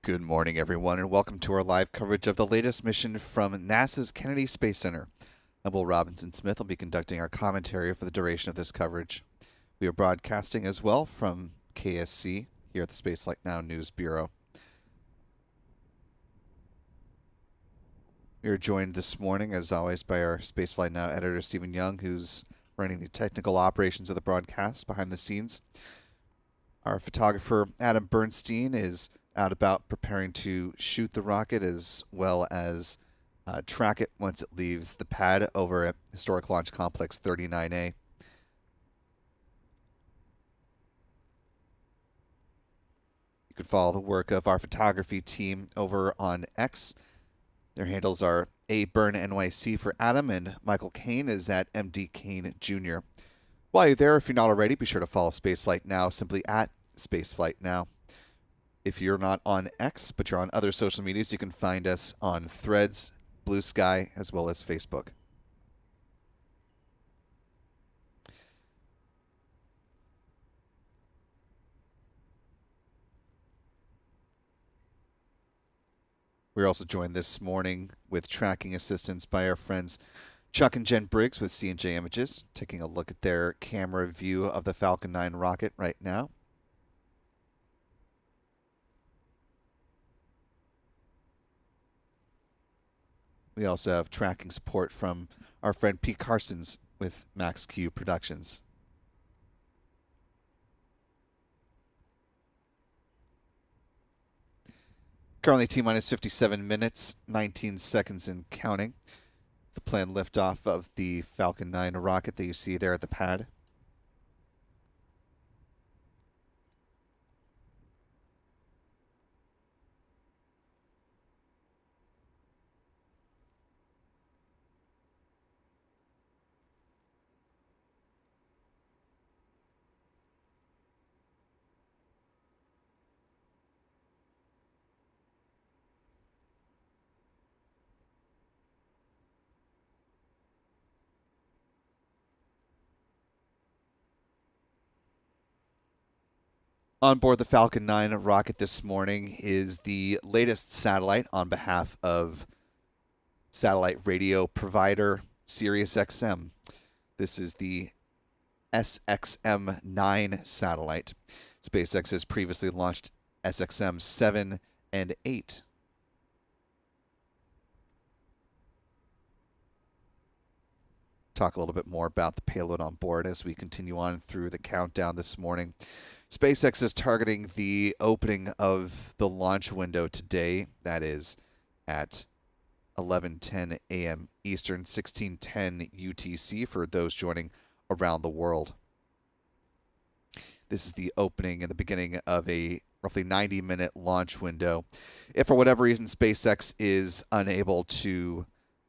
Good morning, everyone, and welcome to our live coverage of the latest mission from NASA's Kennedy Space Center. I'm Will Robinson Smith. I'll be conducting our commentary for the duration of this coverage. We are broadcasting as well from KSC here at the Spaceflight Now News Bureau. We are joined this morning, as always, by our Spaceflight Now editor, Stephen Young, who's running the technical operations of the broadcast behind the scenes. Our photographer, Adam Bernstein, is out about preparing to shoot the rocket as well as track it once it leaves the pad over at Historic Launch Complex 39A. You can follow the work of our photography team over on X. Their handles are ABurnNYC for Adam, and Michael Kane is at MD Kane Jr. While you're there, if you're not already, be sure to follow Spaceflight Now simply at Spaceflight Now. If you're not on X, but you're on other social medias, you can find us on Threads, Blue Sky, as well as Facebook. We're also joined this morning with tracking assistance by our friends Chuck and Jen Briggs with C&J Images, taking a look at their camera view of the Falcon 9 rocket right now. We also have tracking support from our friend Pete Carstens with Max Q Productions. Currently T-minus 57 minutes, 19 seconds and counting. The planned liftoff of the Falcon 9 rocket that you see there at the pad. On board the Falcon 9 rocket this morning is the latest satellite on behalf of satellite radio provider Sirius XM. This is the SXM-9 satellite. SpaceX has previously launched SXM-7 and 8. Talk a little bit more about the payload on board as we continue on through the countdown this morning. SpaceX is targeting the opening of the launch window today. That is at 11:10 a.m. Eastern, 16:10 UTC for those joining around the world. This is the opening and the beginning of a roughly 90-minute launch window. If for whatever reason SpaceX is unable to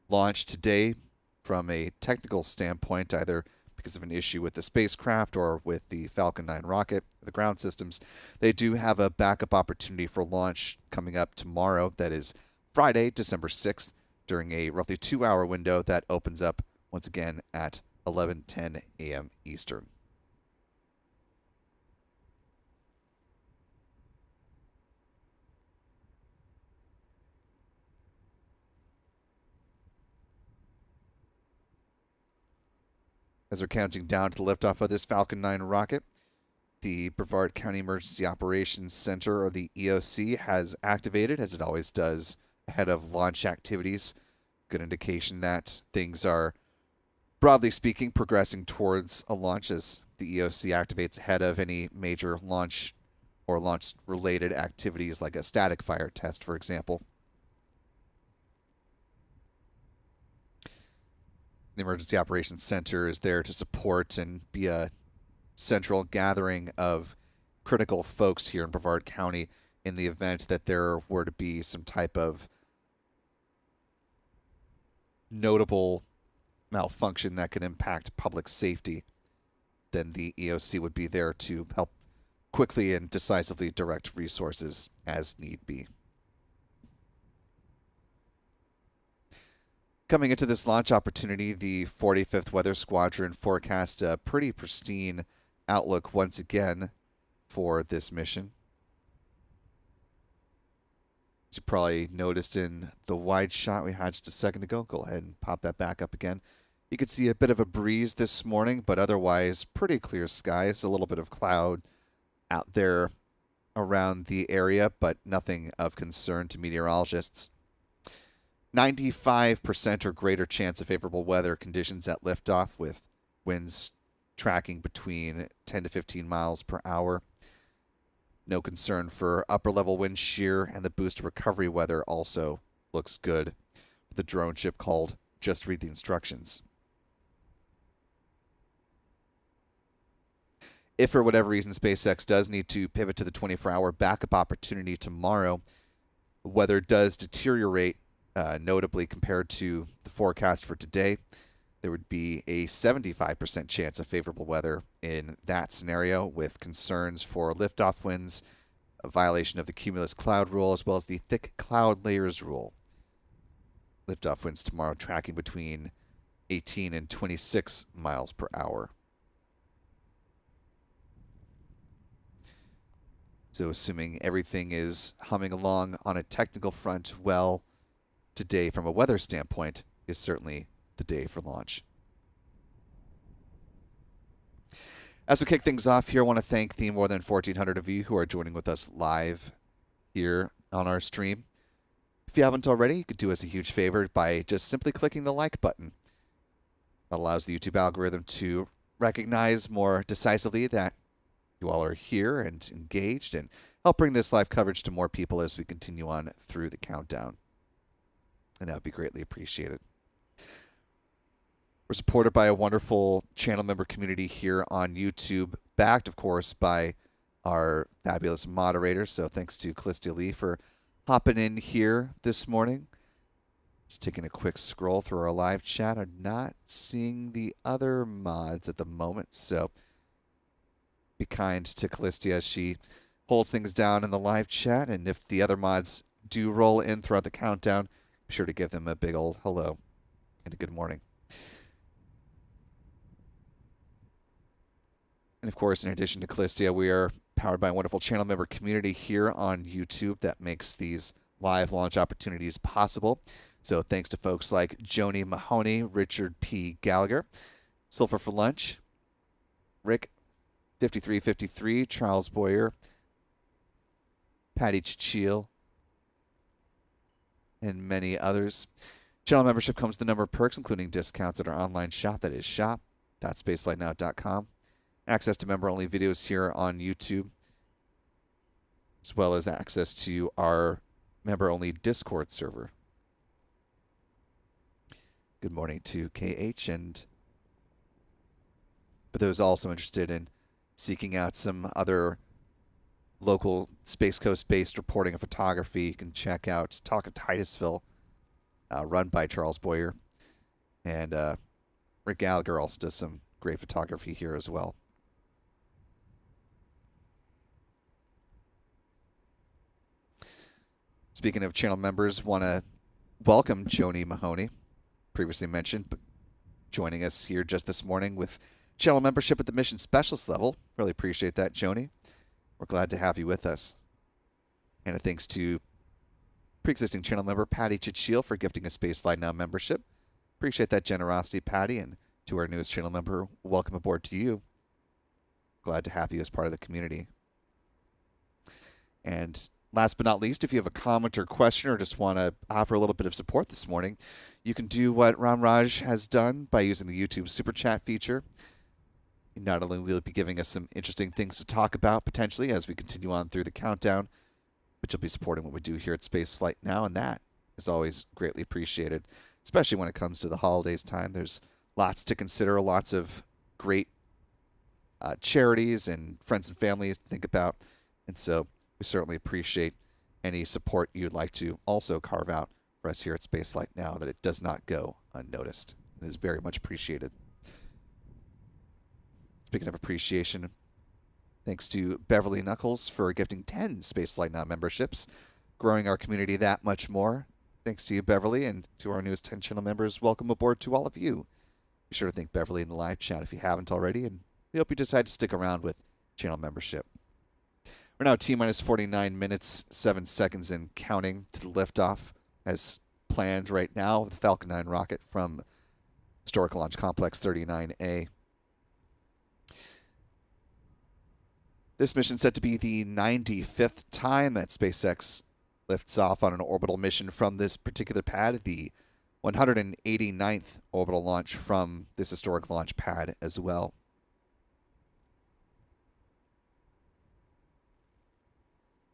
launch today from a technical standpoint, either because of an issue with the spacecraft or with the Falcon 9 rocket, the ground systems, they do have a backup opportunity for launch coming up tomorrow. That is Friday, December 6th, during a roughly 2-hour window that opens up once again at 11:10 a.m. Eastern. As we're counting down to the liftoff of this Falcon 9 rocket, the Brevard County Emergency Operations Center, or the EOC, has activated, as it always does, ahead of launch activities. Good indication that things are, broadly speaking, progressing towards a launch as the EOC activates ahead of any major launch or launch-related activities like a static fire test, for example. The Emergency Operations Center is there to support and be a central gathering of critical folks here in Brevard County in the event that there were to be some type of notable malfunction that could impact public safety. Then the EOC would be there to help quickly and decisively direct resources as need be. Coming into this launch opportunity, the 45th Weather Squadron forecast a pretty pristine outlook once again for this mission. As you probably noticed in the wide shot we had just a second ago, go ahead and pop that back up again. You could see a bit of a breeze this morning, but otherwise pretty clear skies. A little bit of cloud out there around the area, but nothing of concern to meteorologists. 95% or greater chance of favorable weather conditions at liftoff, with winds tracking between 10 to 15 miles per hour. No concern for upper level wind shear, and the boost recovery weather also looks good. The drone ship called Just Read the Instructions. If for whatever reason SpaceX does need to pivot to the 24-hour backup opportunity tomorrow, weather does deteriorate notably compared to the forecast for today. There would be a 75% chance of favorable weather in that scenario, with concerns for liftoff winds, a violation of the cumulus cloud rule, as well as the thick cloud layers rule. Liftoff winds tomorrow tracking between 18 and 26 miles per hour. So assuming everything is humming along on a technical front well, today from a weather standpoint is certainly the day for launch. As we kick things off here, I want to thank the more than 1,400 of you who are joining with us live here on our stream. If you haven't already, you could do us a huge favor by just simply clicking the like button. That allows the YouTube algorithm to recognize more decisively that you all are here and engaged, and help bring this live coverage to more people as we continue on through the countdown. And that would be greatly appreciated. We're supported by a wonderful channel member community here on YouTube, backed, of course, by our fabulous moderators. So thanks to Callistia Lee for hopping in here this morning. Just taking a quick scroll through our live chat. I'm not seeing the other mods at the moment, so be kind to Callistia as she holds things down in the live chat. And if the other mods do roll in throughout the countdown, be sure to give them a big old hello and a good morning. And of course, in addition to Callistia, we are powered by a wonderful channel member community here on YouTube that makes these live launch opportunities possible. So thanks to folks like Joni Mahoney, Richard P. Gallagher, Silver for Lunch, Rick 5353, Charles Boyer, Patty Chichil, and many others. Channel membership comes with a number of perks, including discounts at our online shop, that is shop.spaceflightnow.com. Access to member-only videos here on YouTube, as well as access to our member-only Discord server. Good morning to KH, and for those also interested in seeking out some other local Space Coast-based reporting and photography, you can check out Talk of Titusville, run by Charles Boyer. And Rick Gallagher also does some great photography here as well. Speaking of channel members, want to welcome Joni Mahoney, previously mentioned, but joining us here just this morning with channel membership at the mission specialist level. Really appreciate that, Joni. We're glad to have you with us. And a thanks to pre-existing channel member Patty Chichil for gifting a Spaceflight Now membership. Appreciate that generosity, Patty. And to our newest channel member, welcome aboard to you. Glad to have you as part of the community. And last but not least, if you have a comment or question or just want to offer a little bit of support this morning, you can do what Ramraj has done by using the YouTube Super Chat feature. Not only will you be giving us some interesting things to talk about potentially as we continue on through the countdown, but you'll be supporting what we do here at Spaceflight Now, and that is always greatly appreciated, especially when it comes to the holidays time. There's lots to consider, lots of great charities and friends and families to think about, and so we certainly appreciate any support you'd like to also carve out for us here at Spaceflight Now, that it does not go unnoticed. It is very much appreciated. Speaking of appreciation, thanks to Beverly Knuckles for gifting 10 Spaceflight Now memberships, growing our community that much more. Thanks to you, Beverly, and to our newest 10 channel members. Welcome aboard to all of you. Be sure to thank Beverly in the live chat if you haven't already, and we hope you decide to stick around with channel membership. We're now T-minus 49 minutes, 7 seconds and counting to the liftoff as planned right now with the Falcon 9 rocket from Historical Launch Complex 39A. This mission set to be the 95th time that SpaceX lifts off on an orbital mission from this particular pad, the 189th orbital launch from this historic launch pad as well.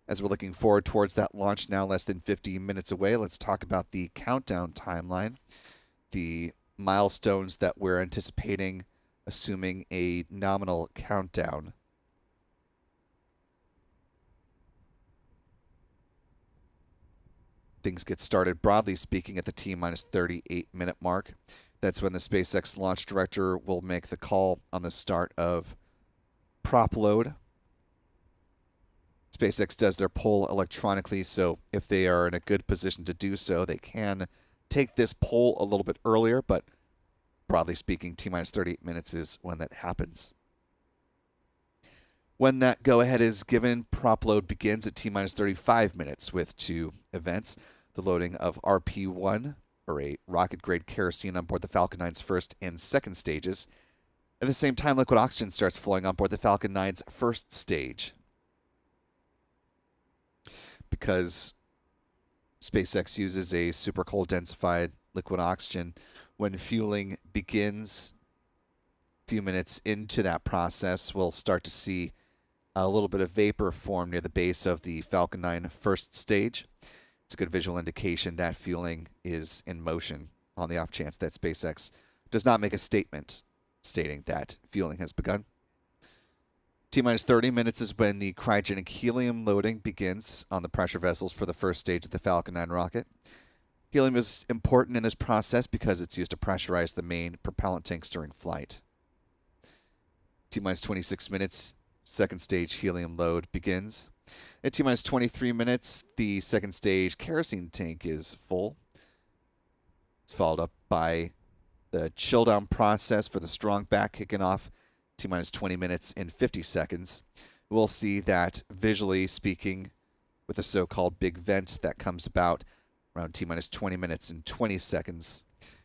As we're looking forward towards that launch now less than 50 minutes away, let's talk about the countdown timeline, the milestones that we're anticipating, assuming a nominal countdown. Things get started, broadly speaking, at the T-minus 38-minute mark. That's when the SpaceX launch director will make the call on the start of prop load. SpaceX does their poll electronically, so if they are in a good position to do so, they can take this poll a little bit earlier, but broadly speaking, T-minus 38 minutes is when that happens. When that go-ahead is given, prop load begins at T-minus 35 minutes with two events: the loading of RP-1, or a rocket-grade kerosene on board the Falcon 9's first and second stages. At the same time, liquid oxygen starts flowing on board the Falcon 9's first stage. Because SpaceX uses a super cold densified liquid oxygen, when fueling begins a few minutes into that process, we'll start to see a little bit of vapor form near the base of the Falcon 9 first stage. It's a good visual indication that fueling is in motion on the off chance that SpaceX does not make a statement stating that fueling has begun. T-minus 30 minutes is when the cryogenic helium loading begins on the pressure vessels for the first stage of the Falcon 9 rocket. Helium is important in this process because it's used to pressurize the main propellant tanks during flight. T-minus 26 minutes, second stage helium load begins. At T-minus 23 minutes, the second stage kerosene tank is full. It's followed up by the chill down process for the strong back kicking off. T-minus 20 minutes and 50 seconds. We'll see that, visually speaking, with the so-called big vent that comes about around T-minus 20 minutes and 20 seconds,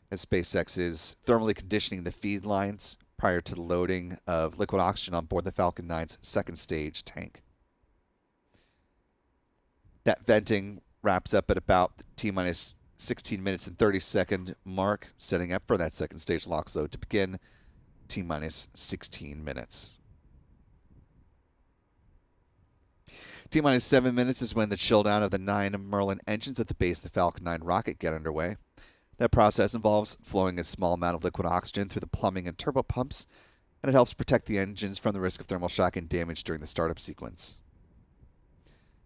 as SpaceX is thermally conditioning the feed lines prior to the loading of liquid oxygen on board the Falcon 9's second stage tank. That venting wraps up at about the T-minus 16 minutes and 30 second mark, setting up for that second stage LOX load to begin. T-minus 16 minutes. T-minus 7 minutes is when the chill down of the 9 Merlin engines at the base of the Falcon 9 rocket get underway. That process involves flowing a small amount of liquid oxygen through the plumbing and turbo pumps, and it helps protect the engines from the risk of thermal shock and damage during the startup sequence.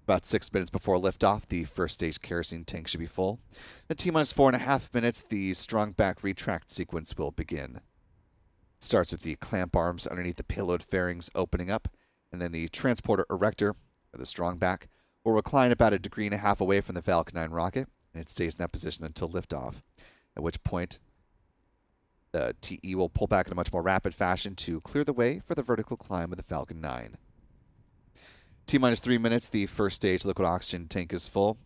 About 6 minutes before liftoff, the first stage kerosene tank should be full. At T-minus 4.5 minutes, the strong back retract sequence will begin. Starts with the clamp arms underneath the payload fairings opening up, and then the transporter erector, or the strong back, will recline about 1.5 degrees away from the Falcon 9 rocket, and it stays in that position until liftoff, at which point the TE will pull back in a much more rapid fashion to clear the way for the vertical climb of the Falcon 9. T-minus 3 minutes, the first stage liquid oxygen tank is full.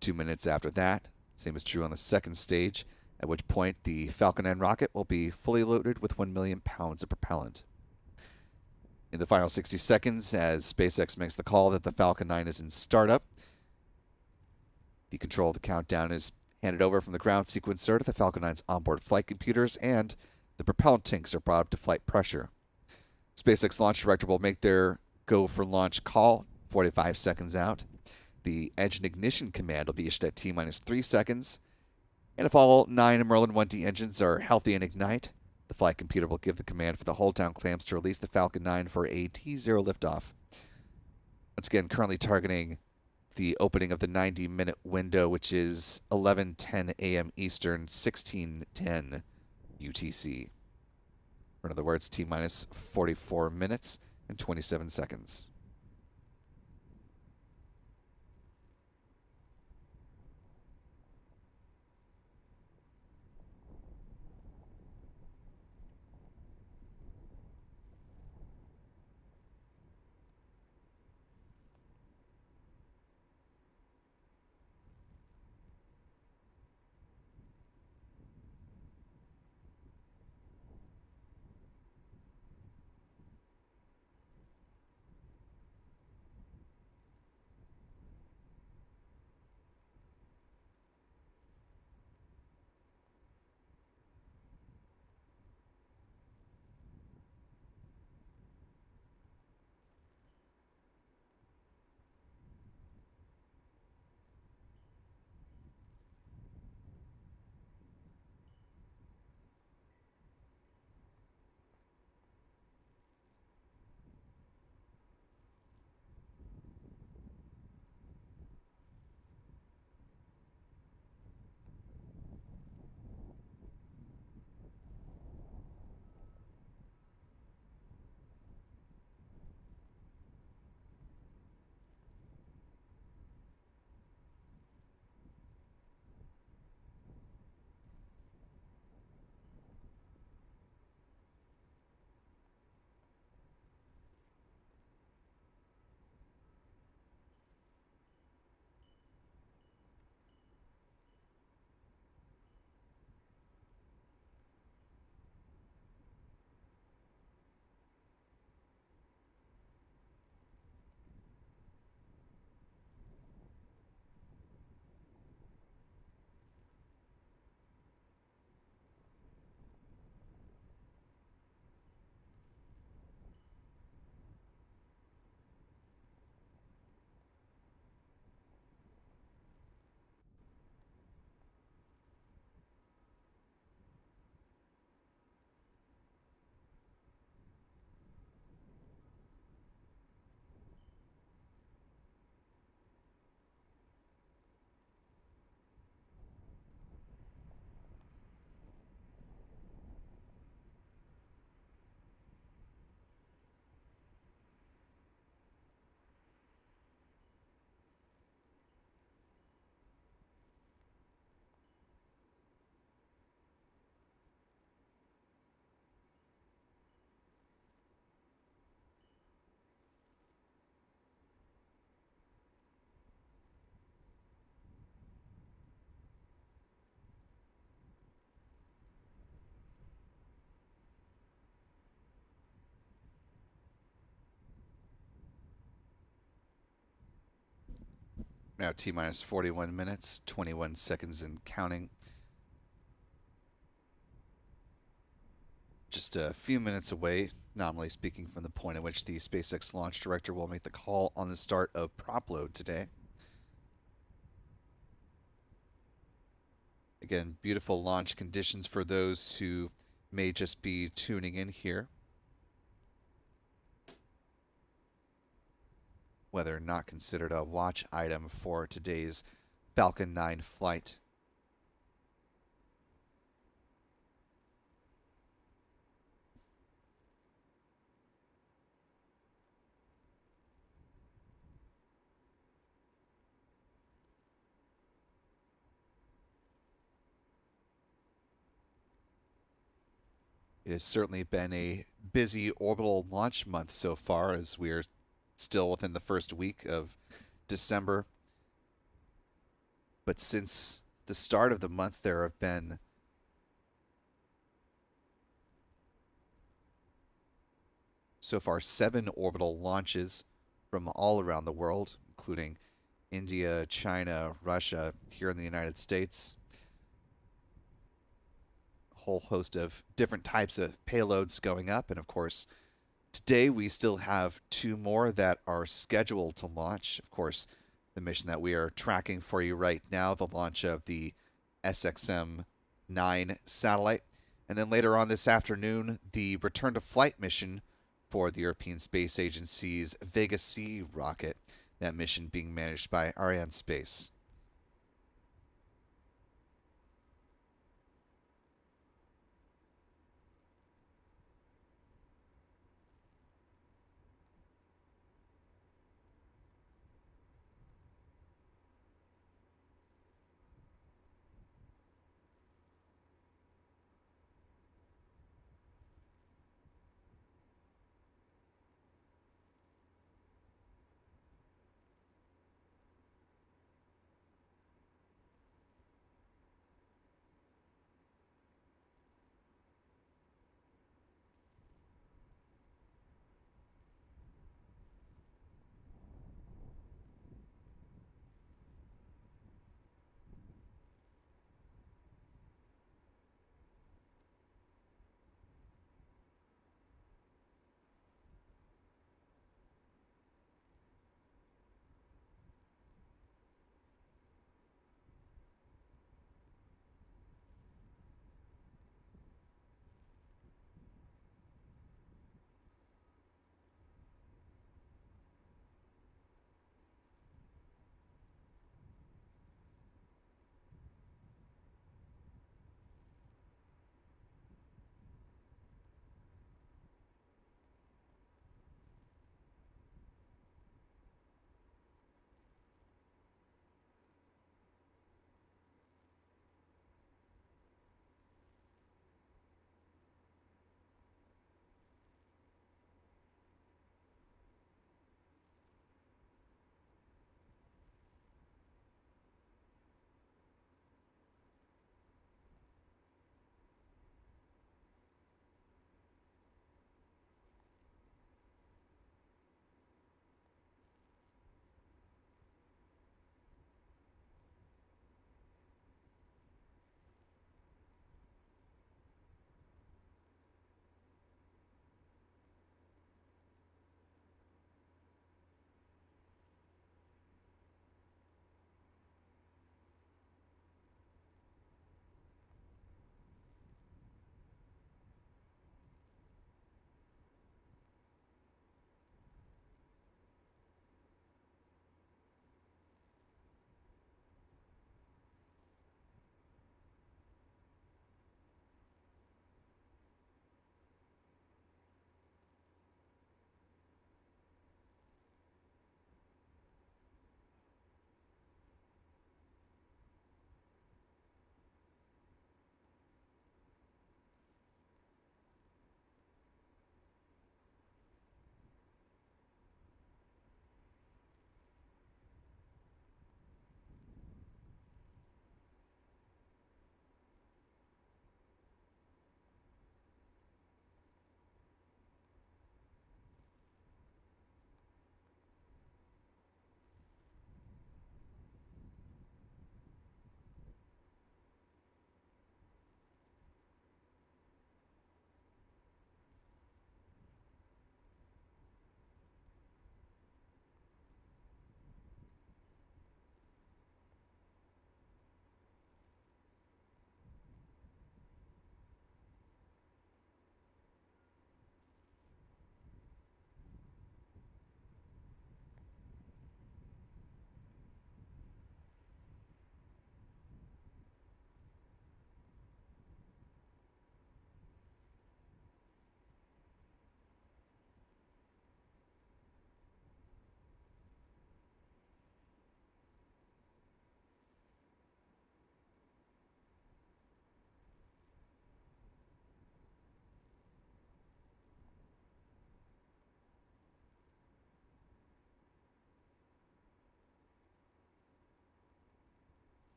2 minutes after that, same is true on the second stage, at which point the Falcon 9 rocket will be fully loaded with 1 million pounds of propellant. In the final 60 seconds, as SpaceX makes the call that the Falcon 9 is in startup, the control of the countdown is handed over from the ground sequencer to the Falcon 9's onboard flight computers, and the propellant tanks are brought up to flight pressure. SpaceX launch director will make their go for launch call 45 seconds out. The engine ignition command will be issued at T-minus 3 seconds. And if all 9 Merlin 1D engines are healthy and ignite, the flight computer will give the command for the hold-down clamps to release the Falcon 9 for a T0 liftoff. Once again, currently targeting the opening of the 90-minute window, which is 11:10 a.m. Eastern, 16:10 UTC. Or in other words, T-minus 44 minutes and 27 seconds. Now T minus 41 minutes, 21 seconds and counting. Just a few minutes away, nominally speaking, from the point at which the SpaceX launch director will make the call on the start of prop load today. Again, beautiful launch conditions for those who may just be tuning in here. Whether not considered a watch item for today's Falcon 9 flight. It has certainly been a busy orbital launch month so far, as we are still within the first week of December. But since the start of the month, there have been so far 7 orbital launches from all around the world, including India, China, Russia, here in the United States. A whole host of different types of payloads going up, and of course, today we still have 2 more that are scheduled to launch. Of course, the mission that we are tracking for you right now, the launch of the SXM-9 satellite. And then later on this afternoon, the return to flight mission for the European Space Agency's Vega C rocket, that mission being managed by Arianespace.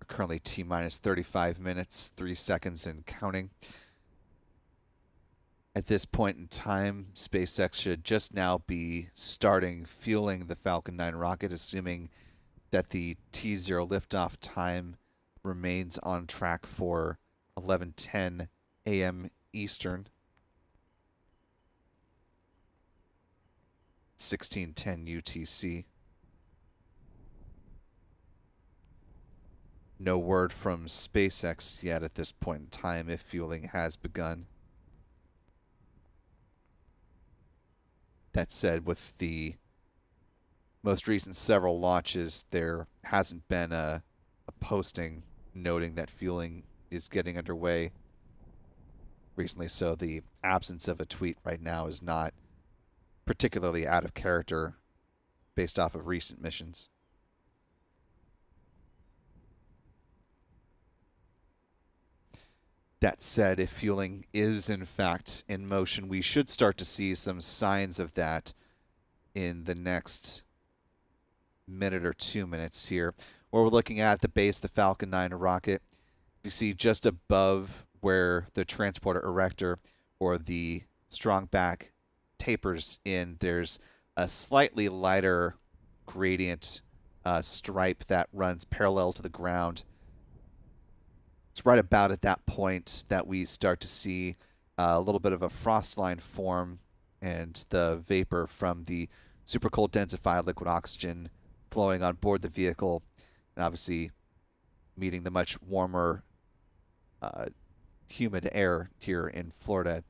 currently T-minus 35 minutes, 3 seconds and counting. At this point in time, SpaceX should just now be starting fueling the Falcon 9 rocket, assuming that the T0 liftoff time remains on track for 11:10 a.m. Eastern, 16:10 UTC. No word from SpaceX yet at this point in time if fueling has begun. That said, with the most recent several launches, there hasn't been a posting noting that fueling is getting underway recently, so the absence of a tweet right now is not particularly out of character based off of recent missions. That said, if fueling is in fact in motion, we should start to see some signs of that in the next minute or 2 minutes here, where we're looking at the base of the Falcon 9 rocket. You see just above where the transporter erector or the strong back tapers in, there's a slightly lighter gradient stripe that runs parallel to the ground. It's right about at that point that we start to see a little bit of a frost line form and the vapor from the super cold densified liquid oxygen flowing on board the vehicle, and obviously meeting the much warmer, humid air here in Florida.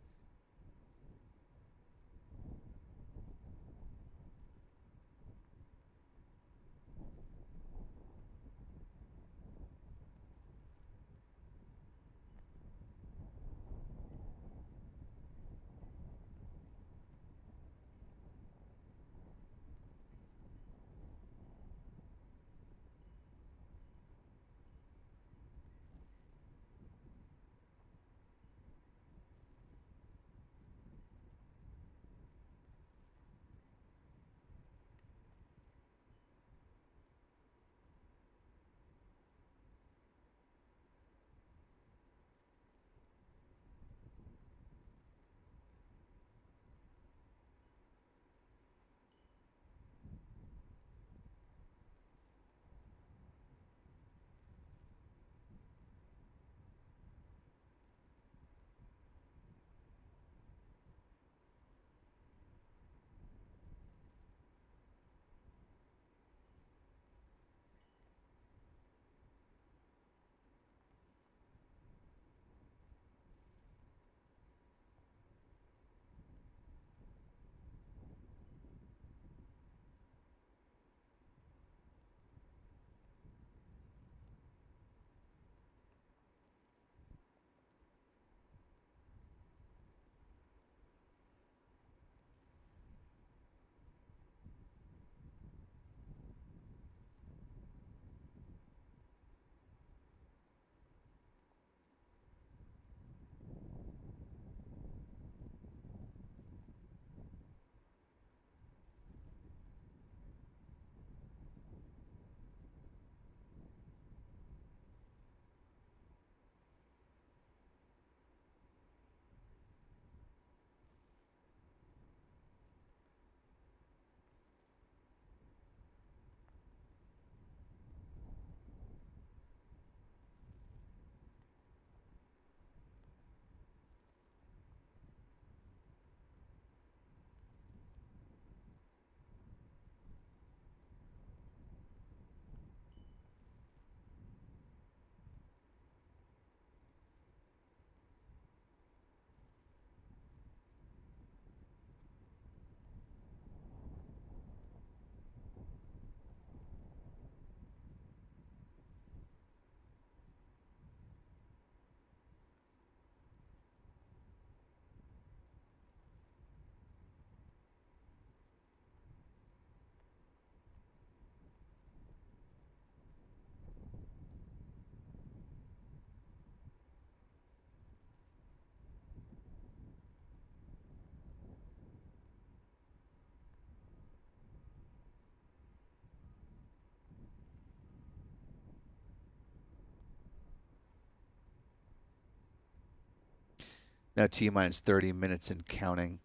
Now T-minus 30 minutes and counting.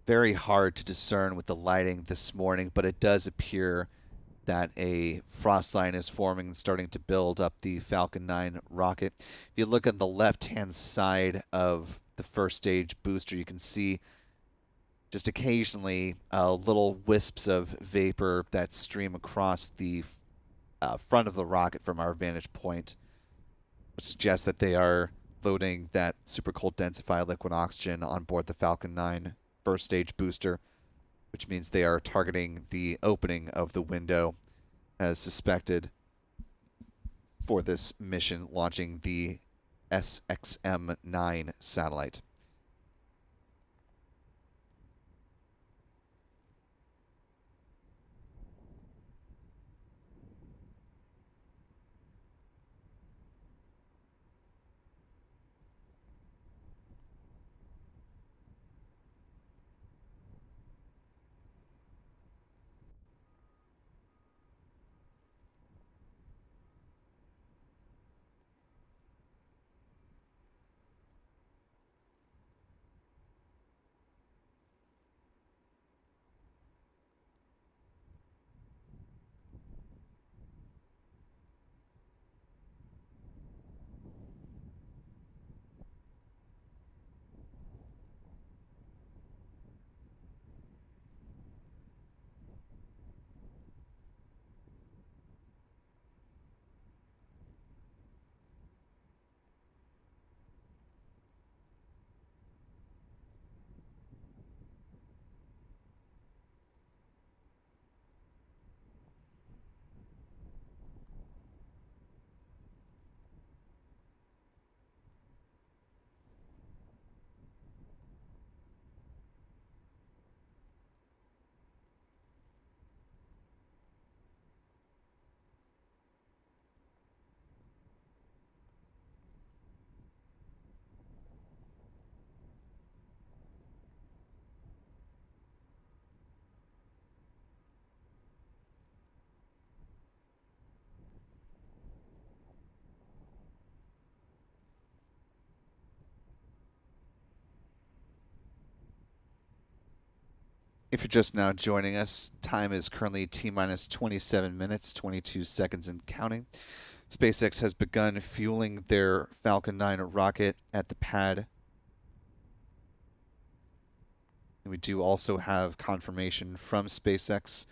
Very hard to discern with the lighting this morning, but it does appear that a frost line is forming and starting to build up the Falcon 9 rocket. If you look on the left-hand side of the first stage booster, you can see just occasionally little wisps of vapor that stream across the front of the rocket from our vantage point, which suggests that they are loading that super cold densified liquid oxygen on board the Falcon 9 first stage booster, which means they are targeting the opening of the window as suspected for this mission, launching the SXM-9 satellite. If you're just now joining us, time is currently T-minus 27 minutes, 22 seconds and counting. SpaceX has begun fueling their Falcon 9 rocket at the pad. And we do also have confirmation from SpaceX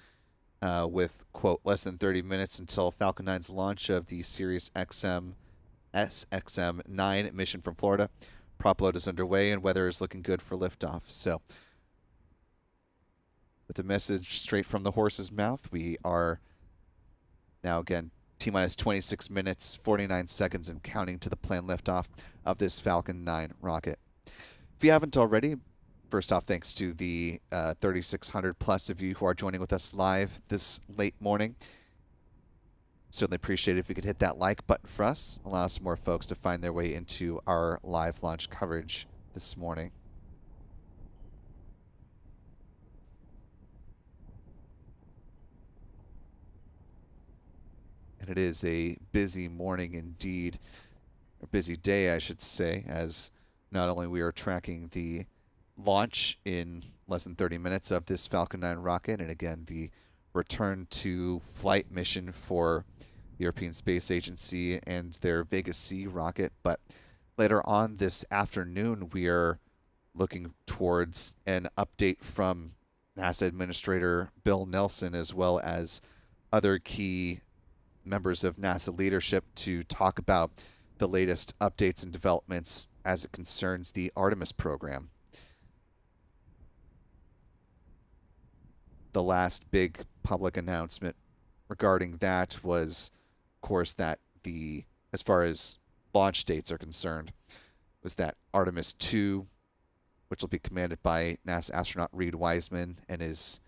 with, quote, less than 30 minutes until Falcon 9's launch of the Sirius XM SXM-9 mission from Florida. Prop load is underway and weather is looking good for liftoff. So, with a message straight from the horse's mouth, we are now again T-minus 26 minutes, 49 seconds and counting to the planned liftoff of this Falcon 9 rocket. If you haven't already, first off, thanks to the 3,600 plus of you who are joining with us live this late morning. Certainly appreciate it if you could hit that like button for us. Allow some more folks to find their way into our live launch coverage this morning. And it is a busy morning indeed, or busy day, I should say, as not only we are tracking the launch in less than 30 minutes of this Falcon 9 rocket, and again, the return to flight mission for the European Space Agency and their Vega C rocket, but later on this afternoon, we are looking towards an update from NASA Administrator Bill Nelson, as well as other key members of NASA leadership, to talk about the latest updates and developments as it concerns the Artemis program. The last big public announcement regarding that was, of course, that as far as launch dates are concerned, was that Artemis 2, which will be commanded by NASA astronaut Reed Wiseman and his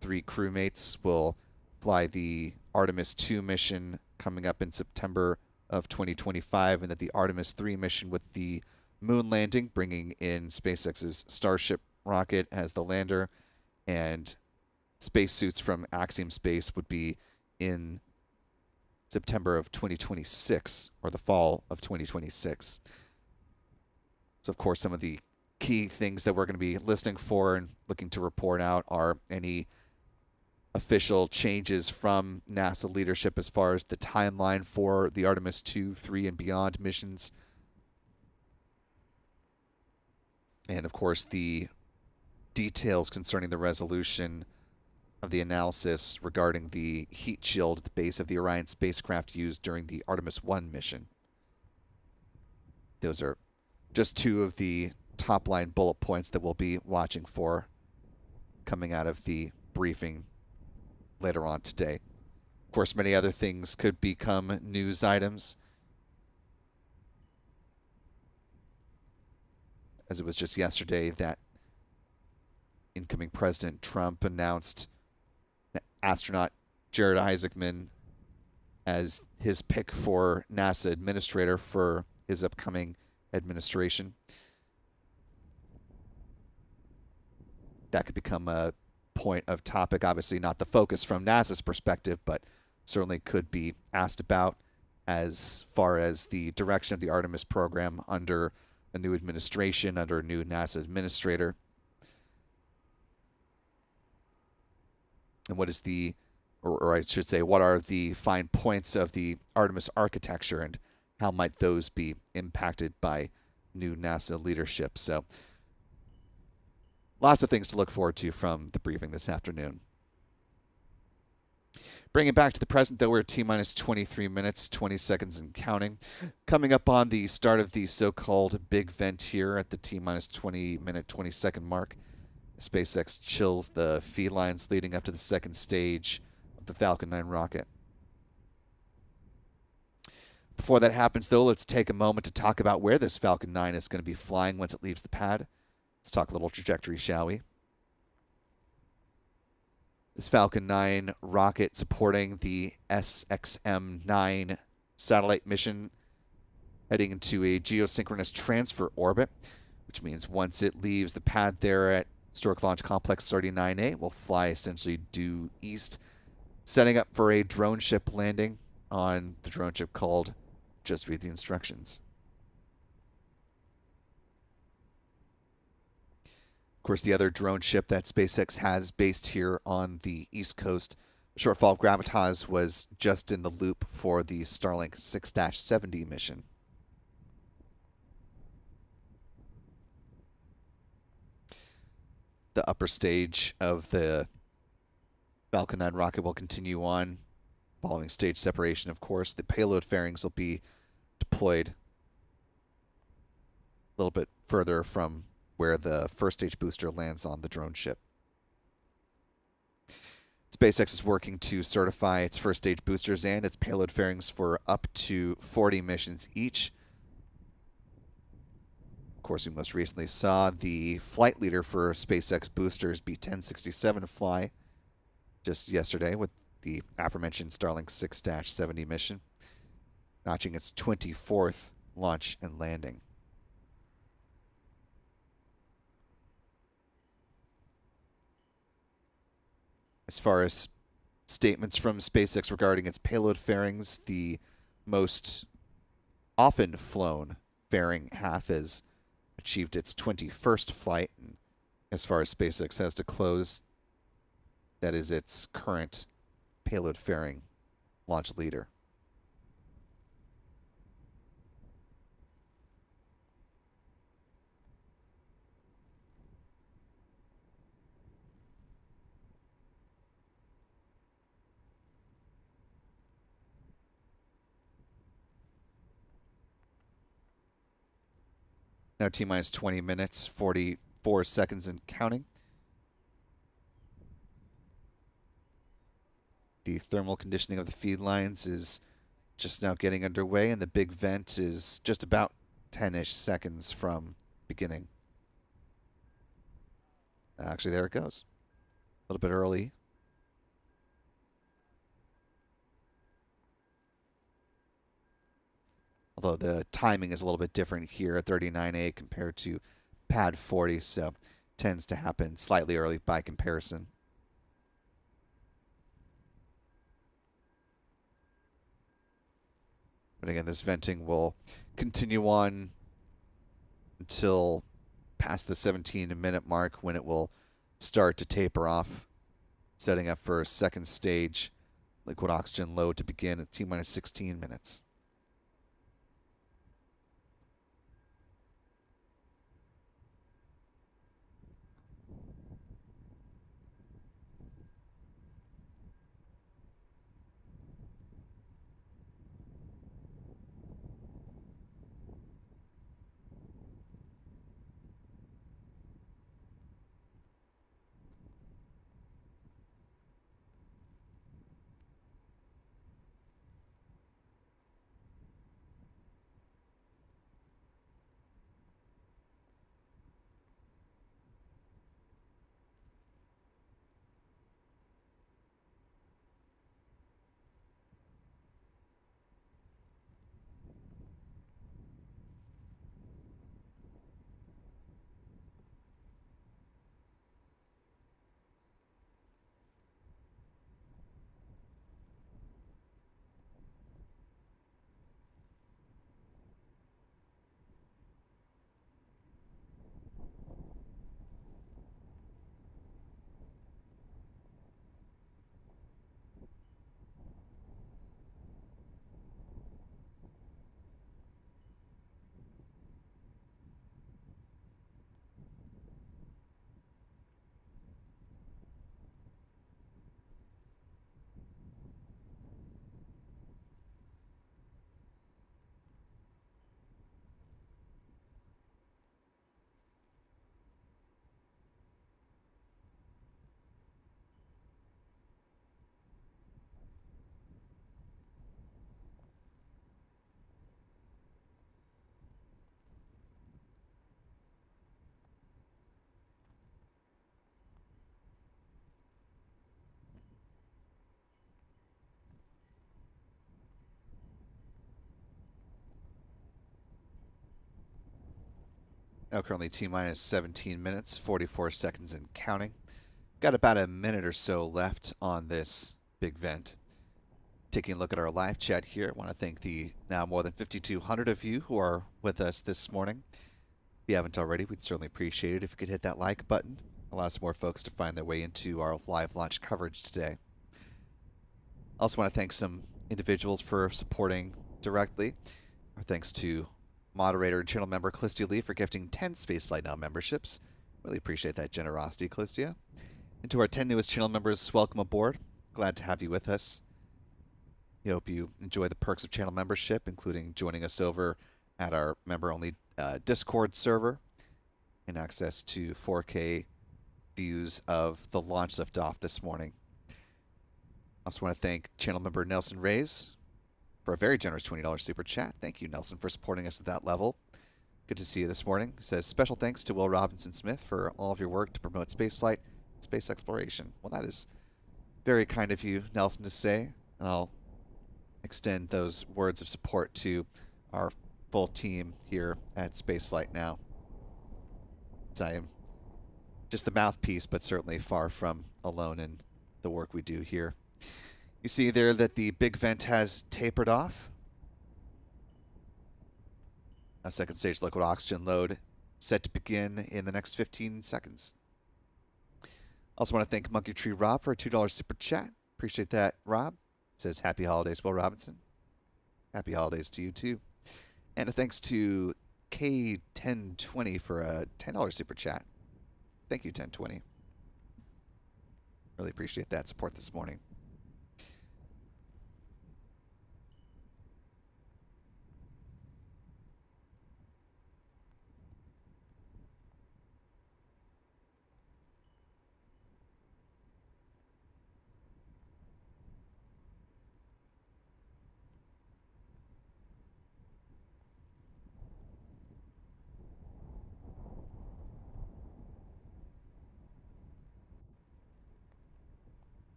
3 crewmates, will fly the Artemis 2 mission coming up in September of 2025, and that the Artemis 3 mission with the moon landing, bringing in SpaceX's Starship rocket as the lander, and spacesuits from Axiom Space would be in September of 2026, or the fall of 2026. So, of course, some of the key things that we're going to be listening for and looking to report out are any official changes from NASA leadership as far as the timeline for the Artemis 2, 3, and beyond missions. And, of course, the details concerning the resolution of the analysis regarding the heat shield at the base of the Orion spacecraft used during the Artemis 1 mission. Those are just two of the top-line bullet points that we'll be watching for coming out of the briefing later on today. Of course, many other things could become news items, as it was just yesterday that incoming President Trump announced astronaut Jared Isaacman as his pick for NASA administrator for his upcoming administration. That could become a point of topic, obviously not the focus from NASA's perspective, but certainly could be asked about as far as the direction of the Artemis program under a new administration, under a new NASA administrator. And what is the, or I should say, what are the fine points of the Artemis architecture and how might those be impacted by new NASA leadership? So lots of things to look forward to from the briefing this afternoon. Bring it back to the present, though, we're at T-minus 23 minutes, 20 seconds and counting. Coming up on the start of the so-called big vent here at the T-minus 20-minute, 20-second mark. SpaceX chills the feed lines leading up to the second stage of the Falcon 9 rocket. Before that happens, though, let's take a moment to talk about where this Falcon 9 is going to be flying once it leaves the pad. Let's talk a little trajectory, shall we? This Falcon 9 rocket supporting the SXM-9 satellite mission heading into a geosynchronous transfer orbit, which means once it leaves the pad there at Historic Launch Complex 39A, will fly essentially due east, setting up for a drone ship landing on the drone ship called Just Read the Instructions. Of course, the other drone ship that SpaceX has based here on the East Coast, Shortfall Gravitas, was just in the loop for the Starlink 6-70 mission. The upper stage of the Falcon 9 rocket will continue on following stage separation, of course. The payload fairings will be deployed a little bit further from where the first stage booster lands on the drone ship. SpaceX is working to certify its first stage boosters and its payload fairings for up to 40 missions each. Of course, we most recently saw the flight leader for SpaceX boosters B-1067 fly just yesterday with the aforementioned Starlink 6-70 mission, notching its 24th launch and landing. As far as statements from SpaceX regarding its payload fairings, the most often flown fairing half has achieved its 21st flight. And as far as SpaceX has to close, that is its current payload fairing launch leader. Now T-minus 20 minutes, 44 seconds and counting. The thermal conditioning of the feed lines is just now getting underway, and the big vent is just about 10-ish seconds from beginning. Actually, there it goes. A little bit early. Although the timing is a little bit different here at 39A compared to pad 40, so tends to happen slightly early by comparison. But again, this venting will continue on until past the 17-minute mark when it will start to taper off, setting up for a second stage liquid oxygen load to begin at T-minus 16 minutes. Now currently T-minus 17 minutes, 44 seconds and counting. Got about a minute or so left on this big vent. Taking a look at our live chat here, I want to thank the now more than 5,200 of you who are with us this morning. If you haven't already, we'd certainly appreciate it if you could hit that like button. Allow some more folks to find their way into our live launch coverage today. Also want to thank some individuals for supporting directly. Our thanks to moderator and channel member Clistia Lee for gifting 10 Spaceflight Now memberships. Really appreciate that generosity, Clistia. And to our 10 newest channel members, welcome aboard. Glad to have you with us. We hope you enjoy the perks of channel membership, including joining us over at our member-only Discord server and access to 4K views of the launch liftoff this morning. I also want to thank channel member Nelson Reyes for a very generous $20 super chat. Thank you, Nelson, for supporting us at that level. Good to see you this morning. It says, special thanks to Will Robinson Smith for all of your work to promote spaceflight and space exploration. Well, that is very kind of you, Nelson, to say. And I'll extend those words of support to our full team here at Spaceflight Now. I am just the mouthpiece, but certainly far from alone in the work we do here. You see there that the big vent has tapered off. A second stage liquid oxygen load set to begin in the next 15 seconds. Also want to thank Monkey Tree Rob for a $2 super chat. Appreciate that, Rob. Says happy holidays, Will Robinson. Happy holidays to you too. And a thanks to K1020 for a $10 super chat. Thank you, 1020. Really appreciate that support this morning.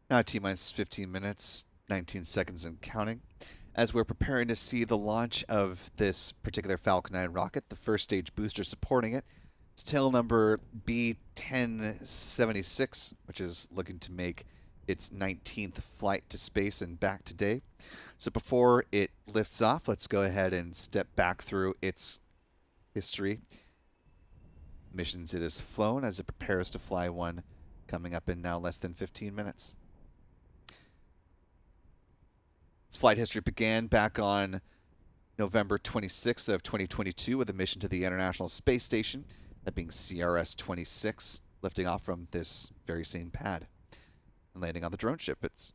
Now T-minus 15 minutes, 19 seconds and counting. As we're preparing to see the launch of this particular Falcon 9 rocket, the first stage booster supporting it, it's tail number B1076, which is looking to make its 19th flight to space and back today. So before it lifts off, let's go ahead and step back through its history, missions it has flown as it prepares to fly one coming up in now less than 15 minutes. Its flight history began back on November 26th of 2022 with a mission to the International Space Station, that being CRS-26, lifting off from this very same pad and landing on the drone ship. It's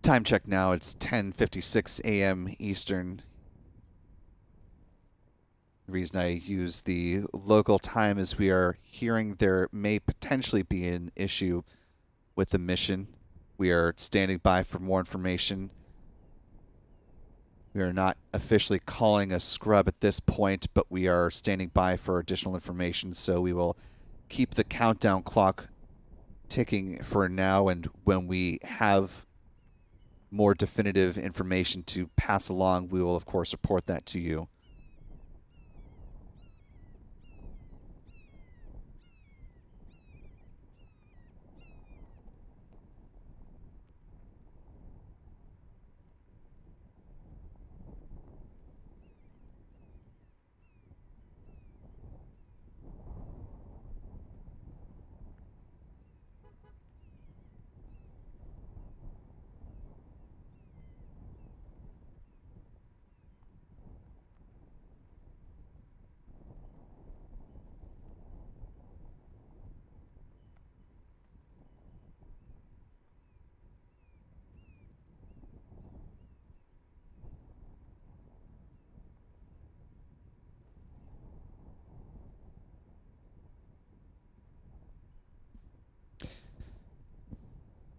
time check now. It's 10:56 a.m. Eastern. The reason I use the local time is we are hearing there may potentially be an issue with the mission. We are standing by for more information. We are not officially calling a scrub at this point, but we are standing by for additional information, so we will keep the countdown clock ticking for now, and when we have more definitive information to pass along, we will of course report that to you.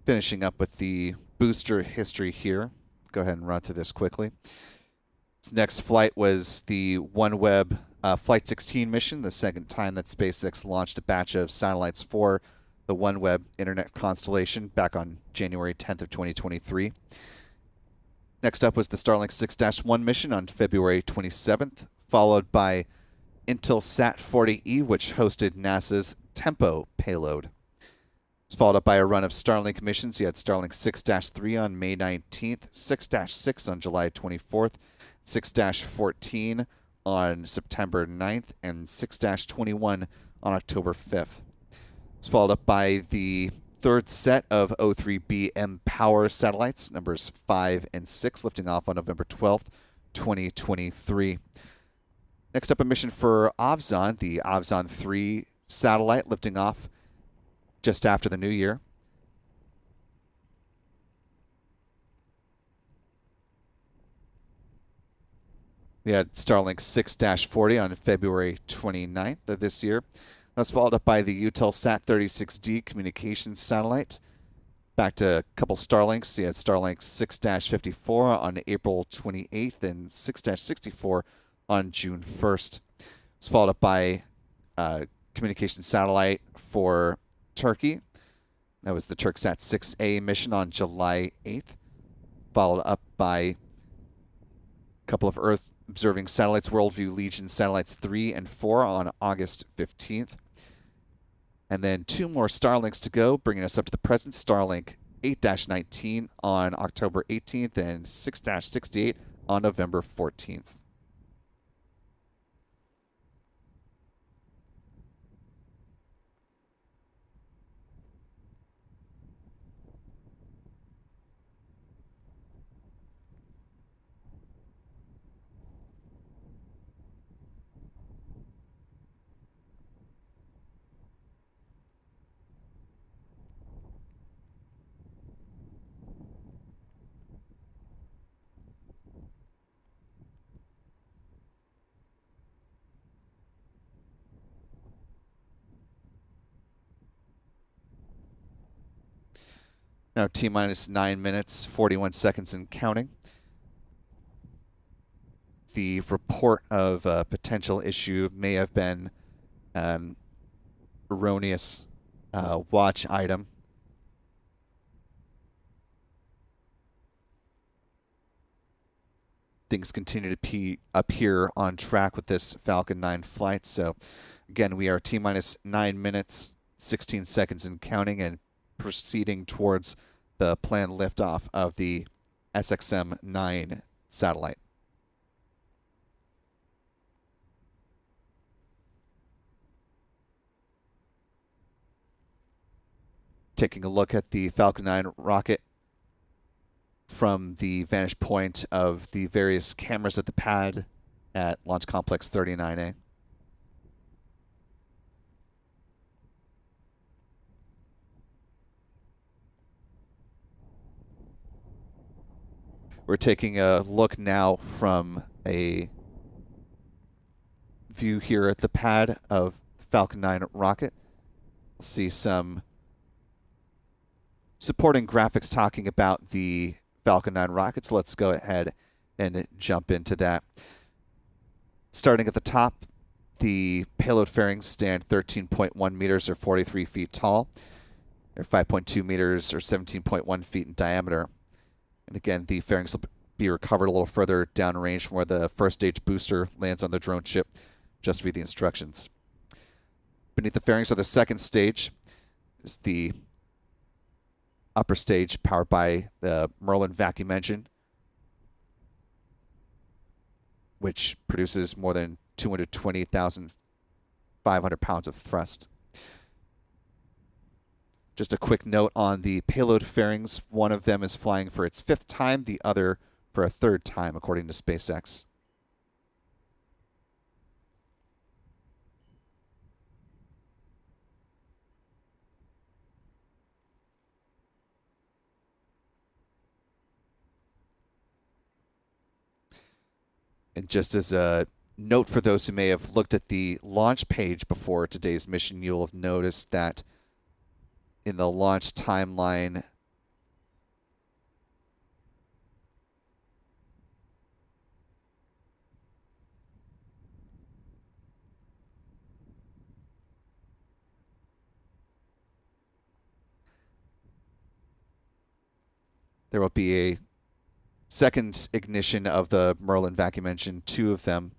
Finishing up with the booster history here. Go ahead and run through this quickly. Its next flight was the OneWeb Flight 16 mission, the second time that SpaceX launched a batch of satellites for the OneWeb internet constellation back on January 10th of 2023. Next up was the Starlink 6-1 mission on February 27th, followed by Intelsat 40E, which hosted NASA's Tempo payload. It's followed up by a run of Starlink missions. You had Starlink 6-3 on May 19th, 6-6 on July 24th, 6-14 on September 9th, and 6-21 on October 5th. It's followed up by the third set of O3B mPOWER satellites, numbers 5 and 6, lifting off on November 12th, 2023. Next up, a mission for Ovzon, the Ovzon 3 satellite, lifting off just after the new year. We had Starlink 6-40 on February 29th of this year. That's followed up by the Eutelsat 36D communications satellite. Back to a couple Starlinks. You had Starlink 6-54 on April 28th and 6-64 on June 1st. It's followed up by a communication satellite for Turkey. That was the Turksat 6A mission on July 8th, followed up by a couple of Earth observing satellites, Worldview Legion satellites 3 and 4 on August 15th. And then two more Starlinks to go, bringing us up to the present. Starlink 8-19 on October 18th and 6-68 on November 14th. Now T-minus 9 minutes, 41 seconds and counting. The report of a potential issue may have been an erroneous watch item. Things continue to appear on track with this Falcon 9 flight. So again, we are T-minus 9 minutes, 16 seconds and counting, and proceeding towards the planned liftoff of the SXM-9 satellite. Taking a look at the Falcon 9 rocket from the vantage point of the various cameras at the pad at Launch Complex 39A. We're taking a look now from a view here at the pad of Falcon 9 rocket. See some supporting graphics talking about the Falcon 9 rocket, so let's go ahead and jump into that. Starting at the top, the payload fairings stand 13.1 meters or 43 feet tall. They're 5.2 meters or 17.1 feet in diameter. And again, the fairings will be recovered a little further downrange from where the first stage booster lands on the drone ship. Just read the instructions. Beneath the fairings of the second stage is the upper stage powered by the Merlin vacuum engine, which produces more than 220,500 pounds of thrust. Just a quick note on the payload fairings. One of them is flying for its 5th time, the other for a 3rd time, according to SpaceX. And just as a note for those who may have looked at the launch page before today's mission, you'll have noticed that in the launch timeline, there will be a second ignition of the Merlin vacuum engine, 2 of them,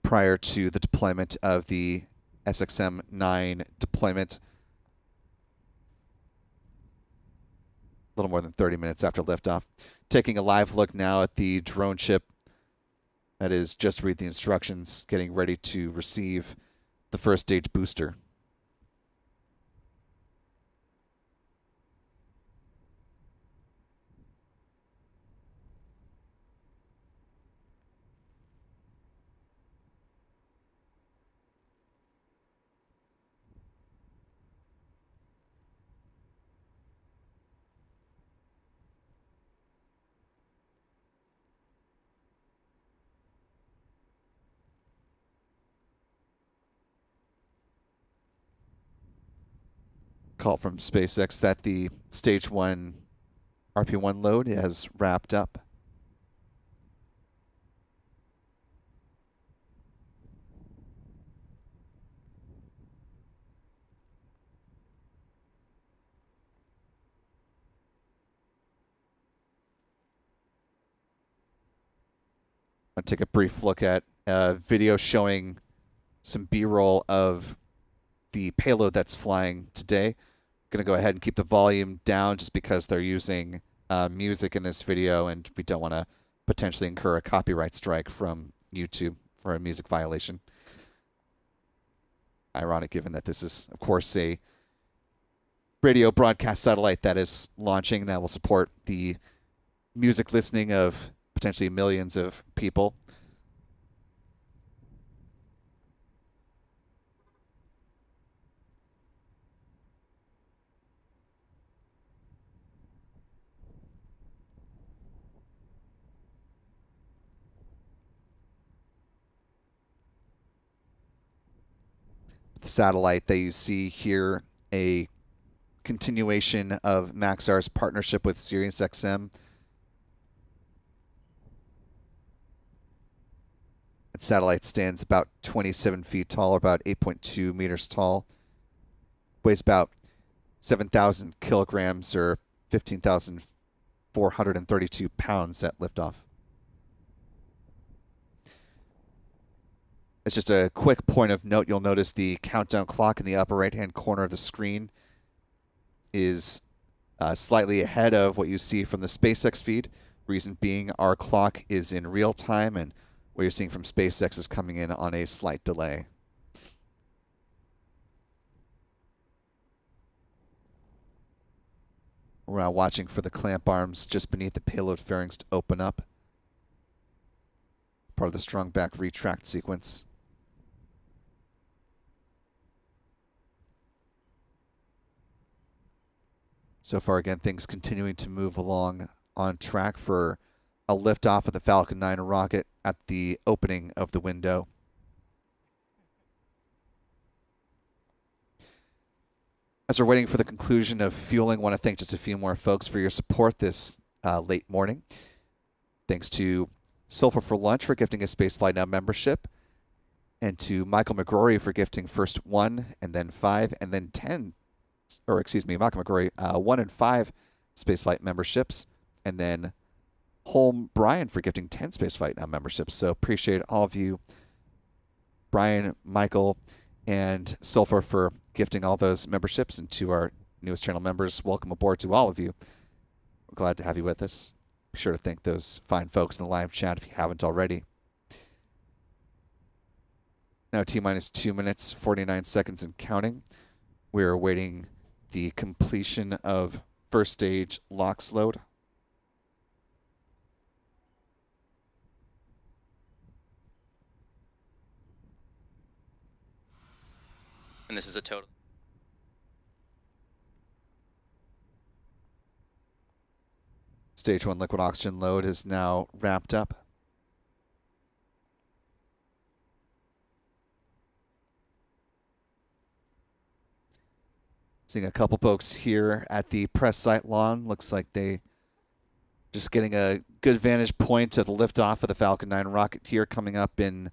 prior to the deployment of the SXM-9 deployment. A little more than 30 minutes after liftoff. Taking a live look now at the drone ship. That is, just read the instructions, getting ready to receive the first stage booster. Call from SpaceX that the stage 1 RP1 load has wrapped up. I'll take a brief look at a video showing some B-roll of the payload that's flying today. Going to go ahead and keep the volume down just because they're using music in this video, and we don't want to potentially incur a copyright strike from YouTube for a music violation. Ironic given that this is, of course, a radio broadcast satellite that is launching that will support the music listening of potentially millions of people. The satellite that you see here, a continuation of Maxar's partnership with Sirius XM. Its satellite stands about 27 feet tall, or about 8.2 meters tall. Weighs about 7,000 kilograms, or 15,432 pounds at liftoff. As just a quick point of note, you'll notice the countdown clock in the upper right-hand corner of the screen is slightly ahead of what you see from the SpaceX feed. Reason being, our clock is in real time, and what you're seeing from SpaceX is coming in on a slight delay. We're now watching for the clamp arms just beneath the payload fairings to open up. Part of the strung back retract sequence. So far, again, things continuing to move along on track for a liftoff of the Falcon 9 rocket at the opening of the window. As we're waiting for the conclusion of fueling, I want to thank just a few more folks for your support this late morning. Thanks to Sulfur for Lunch for gifting a Spaceflight Now membership, and to Michael McGrory for gifting first 1 and then 5 and then 10, or excuse me, Michael McGrory, 1 and 5 Spaceflight memberships, and then Holm Brian for gifting 10 Spaceflight Now memberships. So appreciate all of you, Brian, Michael, and Sulfur, for gifting all those memberships. And to our newest channel members, welcome aboard to all of you. We're glad to have you with us. Be sure to thank those fine folks in the live chat if you haven't already. Now T-minus 2 minutes, 49 seconds and counting. We're awaiting the completion of first stage LOX load. And this is a total. Stage 1 liquid oxygen load is now wrapped up. Seeing a couple folks here at the press site lawn. Looks like they just getting a good vantage point of the liftoff of the Falcon 9 rocket here, coming up in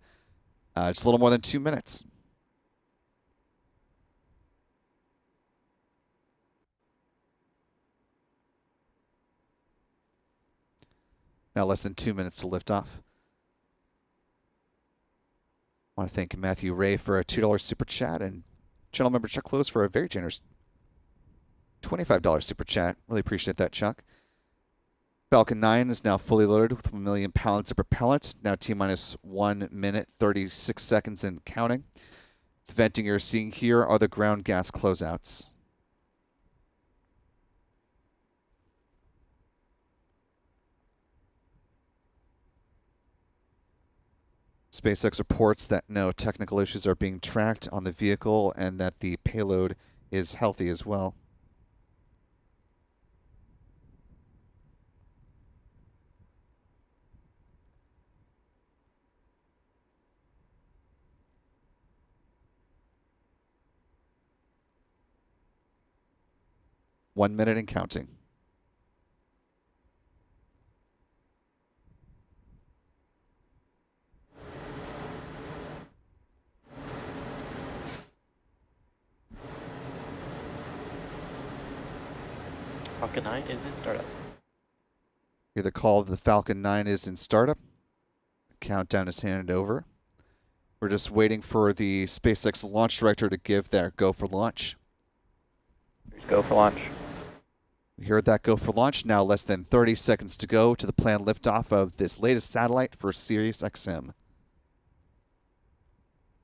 just a little more than 2 minutes. Now less than 2 minutes to liftoff. I want to thank Matthew Ray for a $2 super chat, and channel member Chuck Close for a very generous $25 super chat. Really appreciate that, Chuck. Falcon 9 is now fully loaded with 1 million pounds of propellant. Now T-minus 1 minute, 36 seconds and counting. The venting you're seeing here are the ground gas closeouts. SpaceX reports that no technical issues are being tracked on the vehicle and that the payload is healthy as well. One minute and counting. Falcon 9 is in startup. Hear the call of the Falcon 9 is in startup. The countdown is handed over. We're just waiting for the SpaceX launch director to give their go for launch. Here's go for launch. We heard that go for launch. Now less than 30 seconds to go to the planned liftoff of this latest satellite for Sirius XM.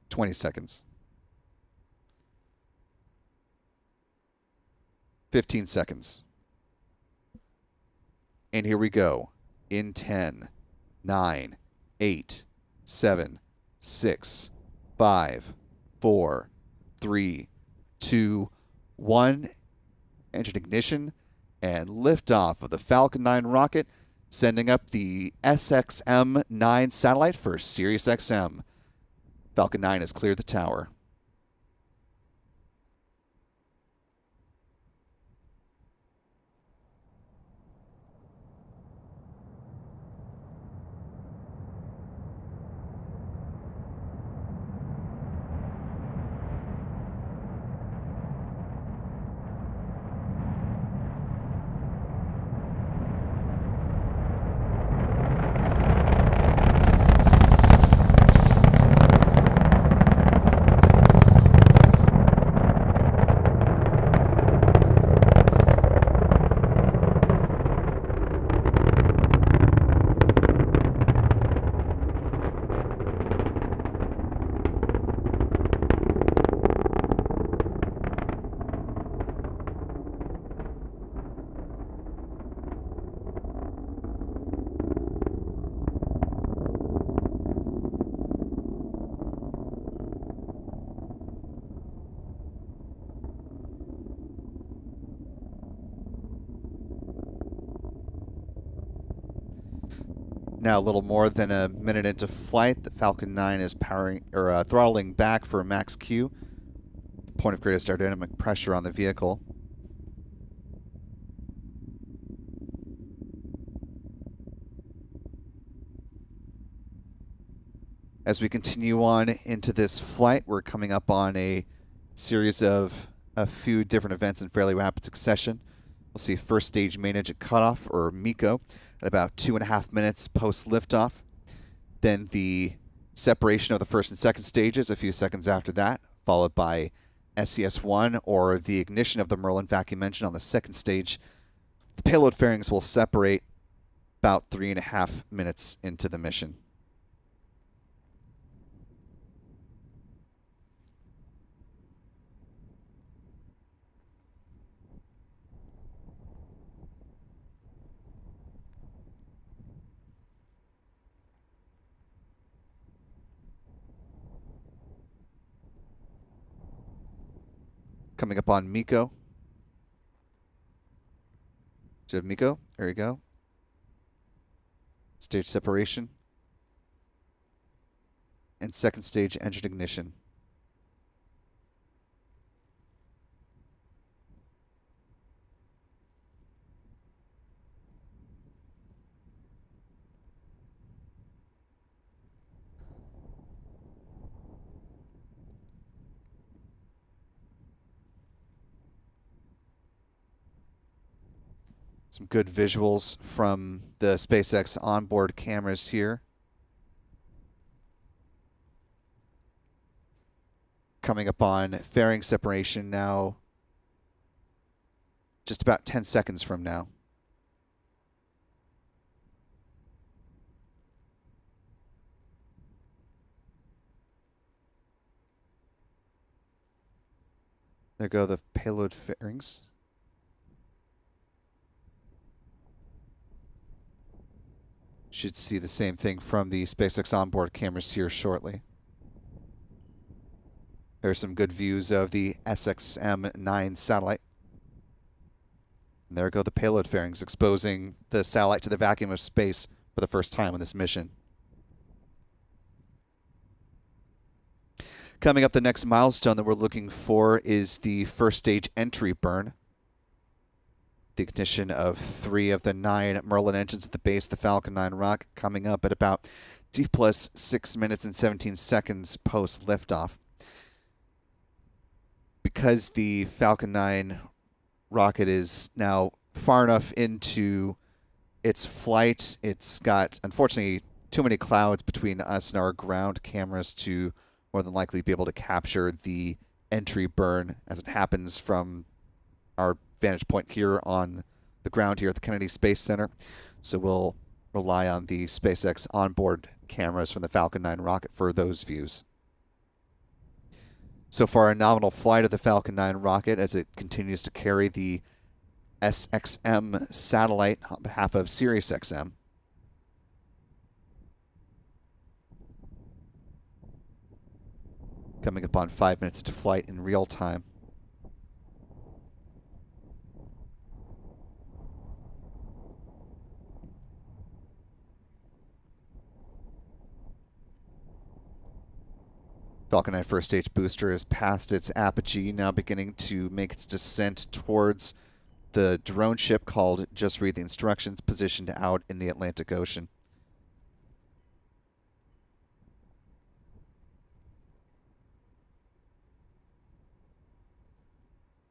20 seconds. 15 seconds. And here we go. In 10, 9, 8, 7, 6, 5, 4, 3, 2, 1. Engine ignition and liftoff of the Falcon 9 rocket, sending up the SXM-9 satellite for Sirius XM. Falcon 9 has cleared the tower. Now a little more than a minute into flight, the Falcon 9 is throttling back for max Q, point of greatest aerodynamic pressure on the vehicle. As we continue on into this flight, we're coming up on a series of a few different events in fairly rapid succession. We'll see first stage main engine cutoff, or MECO, at about 2.5 minutes post liftoff. Then the separation of the first and second stages a few seconds after that, followed by SES-1, or the ignition of the Merlin vacuum engine on the second stage. The payload fairings will separate about 3.5 minutes into the mission. Coming up on MECO. Do you have MECO? There you go. Stage separation. And second stage engine ignition. Some good visuals from the SpaceX onboard cameras here. Coming up on fairing separation now, just about 10 seconds from now. There go the payload fairings. Should see the same thing from the SpaceX onboard cameras here shortly. There's some good views of the SXM-9 satellite. And there go the payload fairings, exposing the satellite to the vacuum of space for the first time on this mission. Coming up, the next milestone that we're looking for is the first stage entry burn. The ignition of 3 of the 9 Merlin engines at the base of the Falcon 9 rocket, coming up at about T plus 6 minutes and 17 seconds post liftoff. Because the Falcon 9 rocket is now far enough into its flight, it's got, unfortunately, too many clouds between us and our ground cameras to more than likely be able to capture the entry burn as it happens from our vantage point here on the ground here at the Kennedy Space Center. So we'll rely on the SpaceX onboard cameras from the Falcon 9 rocket for those views. So far, a nominal flight of the Falcon 9 rocket as it continues to carry the SXM satellite on behalf of Sirius XM. Coming up on 5 minutes to flight in real time. Falcon 9 first stage booster is past its apogee, now beginning to make its descent towards the drone ship called Just Read the Instructions, positioned out in the Atlantic Ocean.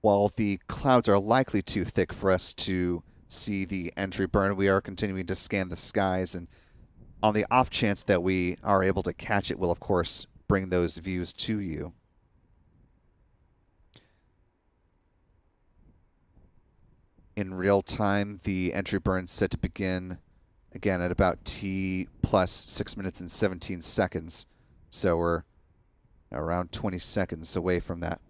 While the clouds are likely too thick for us to see the entry burn, we are continuing to scan the skies, and on the off chance that we are able to catch it, we'll of course bring those views to you. In real time, the entry burn is set to begin again at about T plus 6 minutes and 17 seconds. So we're around 20 seconds away from that.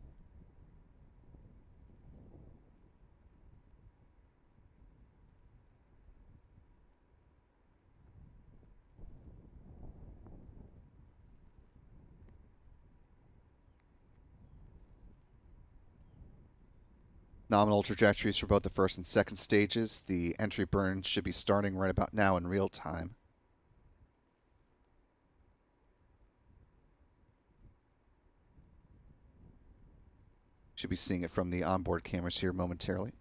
Nominal trajectories for both the first and second stages. The entry burn should be starting right about now in real time. Should be seeing it from the onboard cameras here momentarily.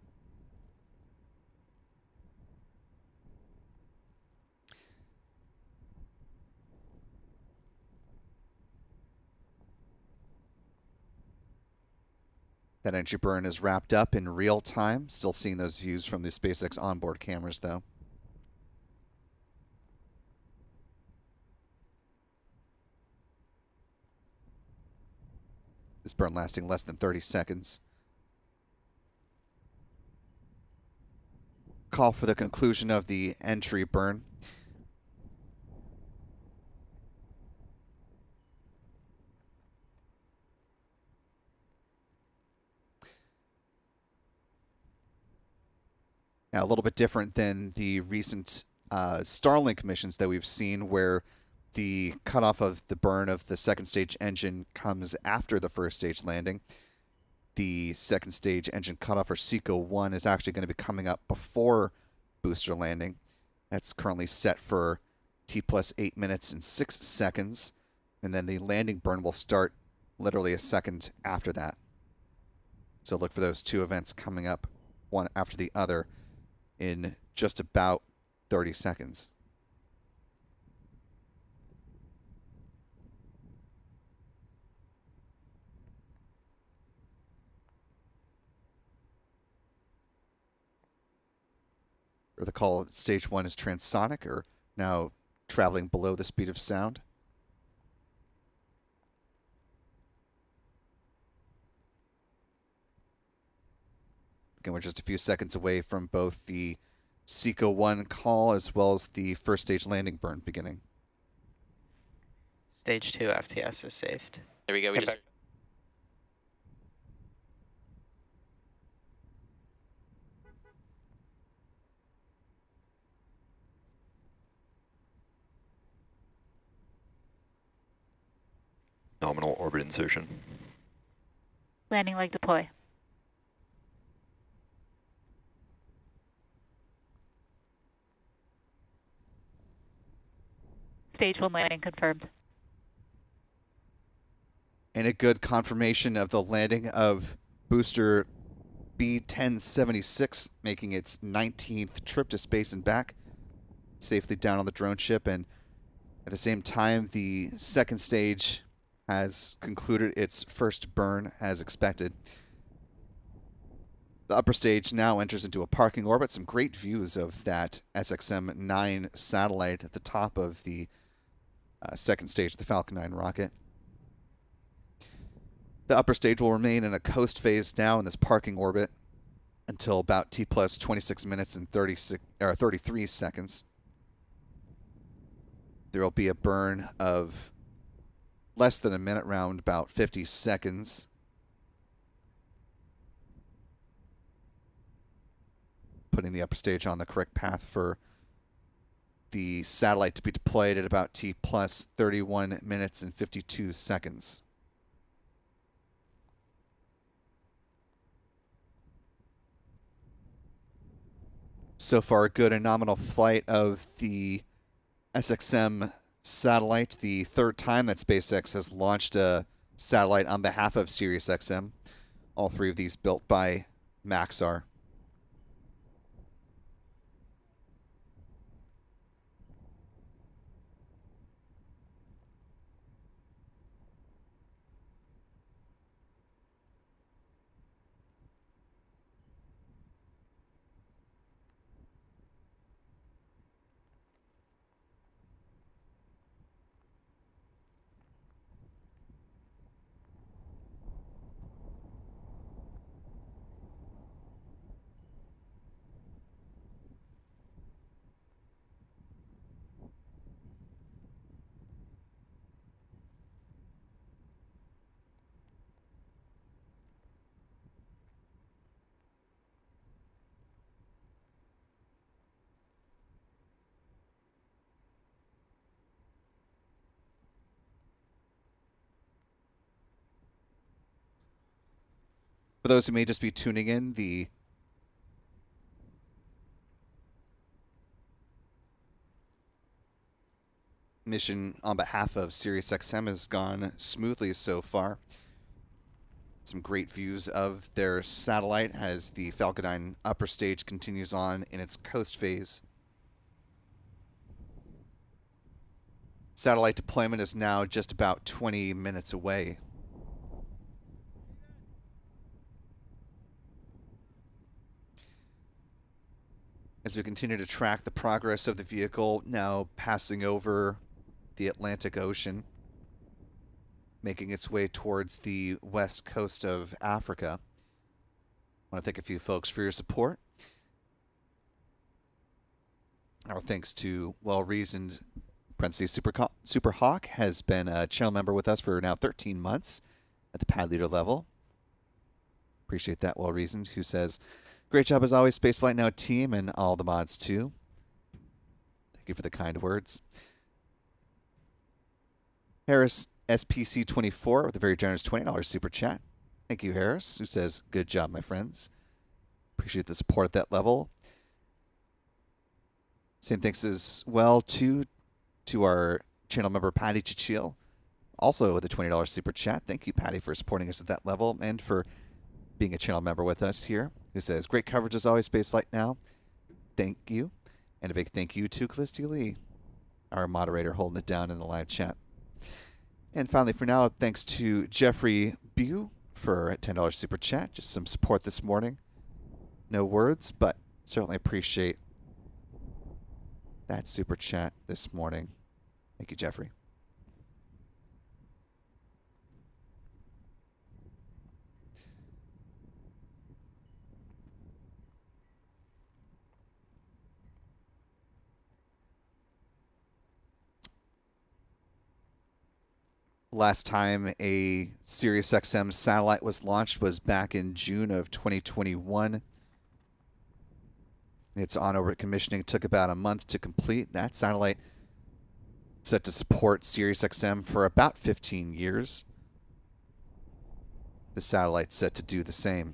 That entry burn is wrapped up in real time. Still seeing those views from the SpaceX onboard cameras, though. This burn lasting less than 30 seconds. Call for the conclusion of the entry burn. Now, a little bit different than the recent Starlink missions that we've seen, where the cutoff of the burn of the second stage engine comes after the first stage landing. The second stage engine cutoff, or SECO 1, is actually going to be coming up before booster landing. That's currently set for T plus 8 minutes and 6 seconds. And then the landing burn will start literally a second after that. So look for those two events coming up one after the other in just about 30 seconds. Or the call stage 1 is transonic, or now traveling below the speed of sound. Again, we're just a few seconds away from both the SECO 1 call as well as the first stage landing burn beginning. Stage 2 FTS is saved. There we go. We just Nominal orbit insertion. Landing leg deploy. Stage 1 landing confirmed. And a good confirmation of the landing of booster B-1076, making its 19th trip to space and back, safely down on the drone ship. And at the same time, the second stage has concluded its first burn as expected. The upper stage now enters into a parking orbit. Some great views of that SXM-9 satellite at the top of the second stage of the Falcon 9 rocket. The upper stage will remain in a coast phase now in this parking orbit until about T plus 26 minutes and 33 seconds. There will be a burn of less than a minute, round about 50 seconds. Putting the upper stage on the correct path for the satellite to be deployed at about T plus 31 minutes and 52 seconds. So far, a good and nominal flight of the SXM satellite, the third time that SpaceX has launched a satellite on behalf of Sirius XM. All three of these built by Maxar. For those who may just be tuning in, the mission on behalf of Sirius XM has gone smoothly so far. some great views of their satellite as the Falcon 9 upper stage continues on in its coast phase. Satellite deployment is now just about 20 minutes away. As we continue to track the progress of the vehicle, now passing over the Atlantic Ocean, making its way towards the west coast of Africa. I want to thank a few folks for your support. Our thanks to Well-Reasoned, parentheses, Super Hawk, has been a channel member with us for now 13 months at the pad leader level. Appreciate that, Well-Reasoned, who says, great job as always, Spaceflight Now team, and all the mods too. Thank you for the kind words. Harris SPC24 with a very generous $20 super chat. Thank you, Harris, who says, good job, my friends. Appreciate the support at that level. Same thanks as well to our channel member, Patty Chichil, also with a $20 super chat. Thank you, Patty, for supporting us at that level and for being a channel member with us here, who says, great coverage as always, Spaceflight Now. Thank you. And a big thank you to Callisti Lee, our moderator, holding it down in the live chat. And finally, for now, thanks to Jeffrey Bew for a $10 super chat. Just some support this morning. No words, but certainly appreciate that super chat this morning. Thank you, Jeffrey. Last time a Sirius XM satellite was launched was back in June of 2021. Its on-orbit commissioning took about a month to complete. That satellite set to support Sirius XM for about 15 years. The satellite's set to do the same.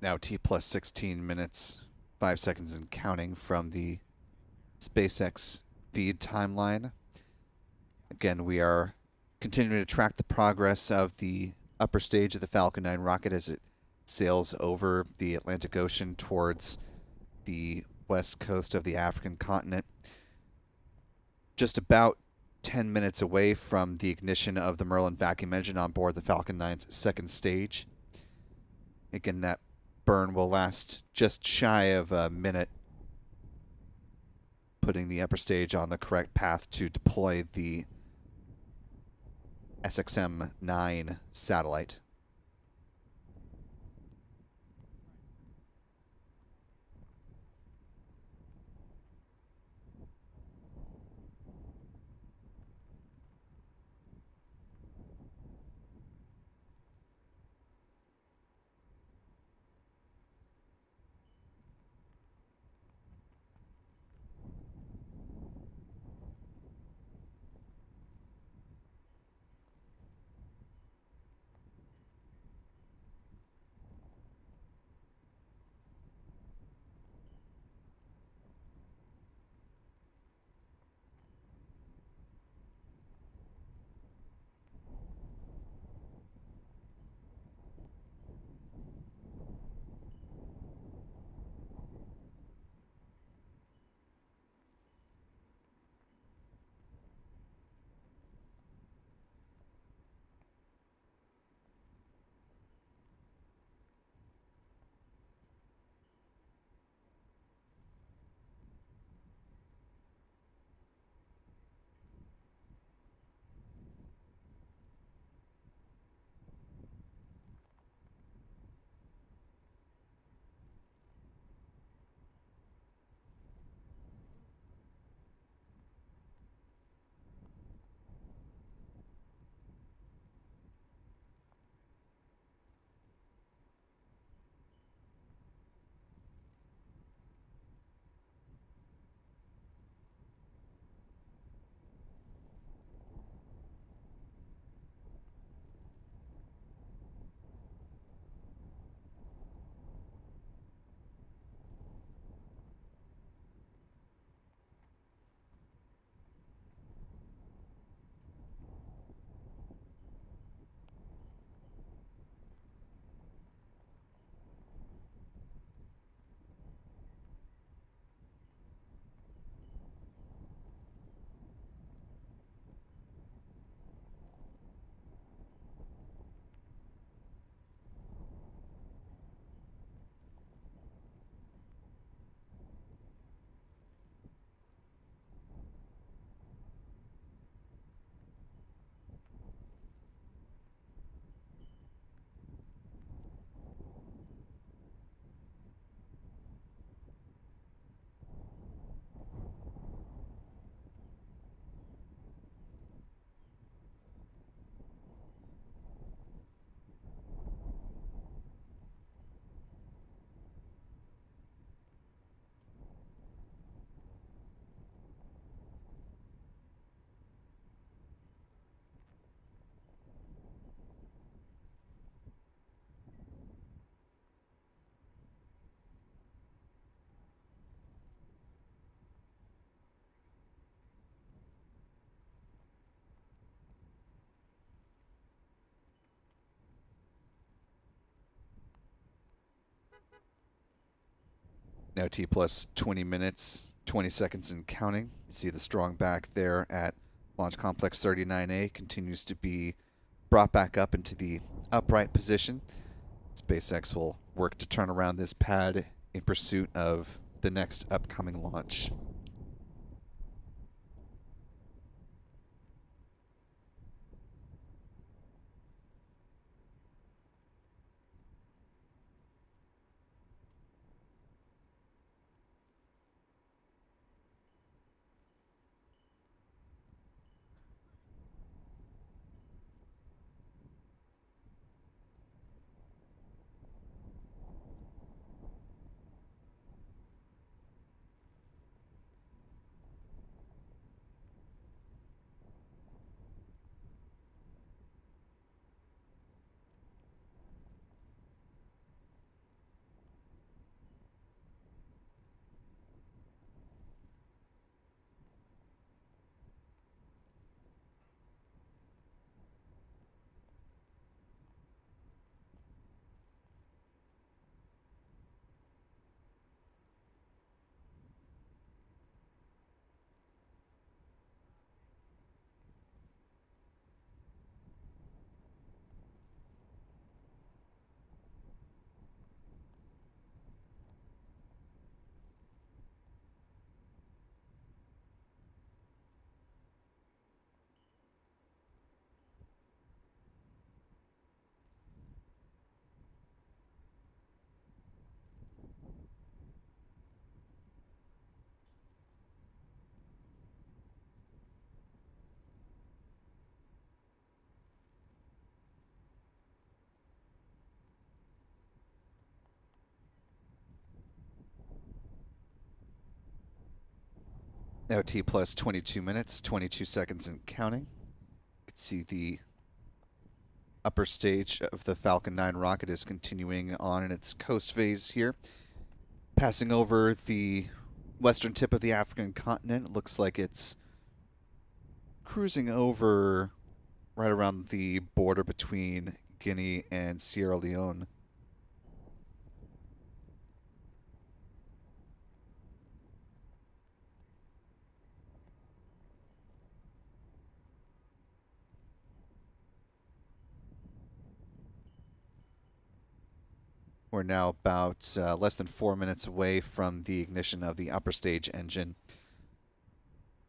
Now T plus 16 minutes, 5 seconds and counting from the SpaceX feed timeline. Again, we are continuing to track the progress of the upper stage of the Falcon 9 rocket as it sails over the Atlantic Ocean towards the west coast of the African continent. Just about 10 minutes away from the ignition of the Merlin vacuum engine on board the Falcon 9's second stage. Again, that burn will last just shy of a minute, putting the upper stage on the correct path to deploy the SXM-9 satellite. Now T plus 20 minutes, 20 seconds and counting. You see the strong back there at Launch Complex 39A continues to be brought back up into the upright position. SpaceX will work to turn around this pad in pursuit of the next upcoming launch. Now T plus 22 minutes, 22 seconds and counting. You can see the upper stage of the Falcon 9 rocket is continuing on in its coast phase here. Passing over the western tip of the African continent. It looks like it's cruising over right around the border between Guinea and Sierra Leone. We're now about less than 4 minutes away from the ignition of the upper stage engine.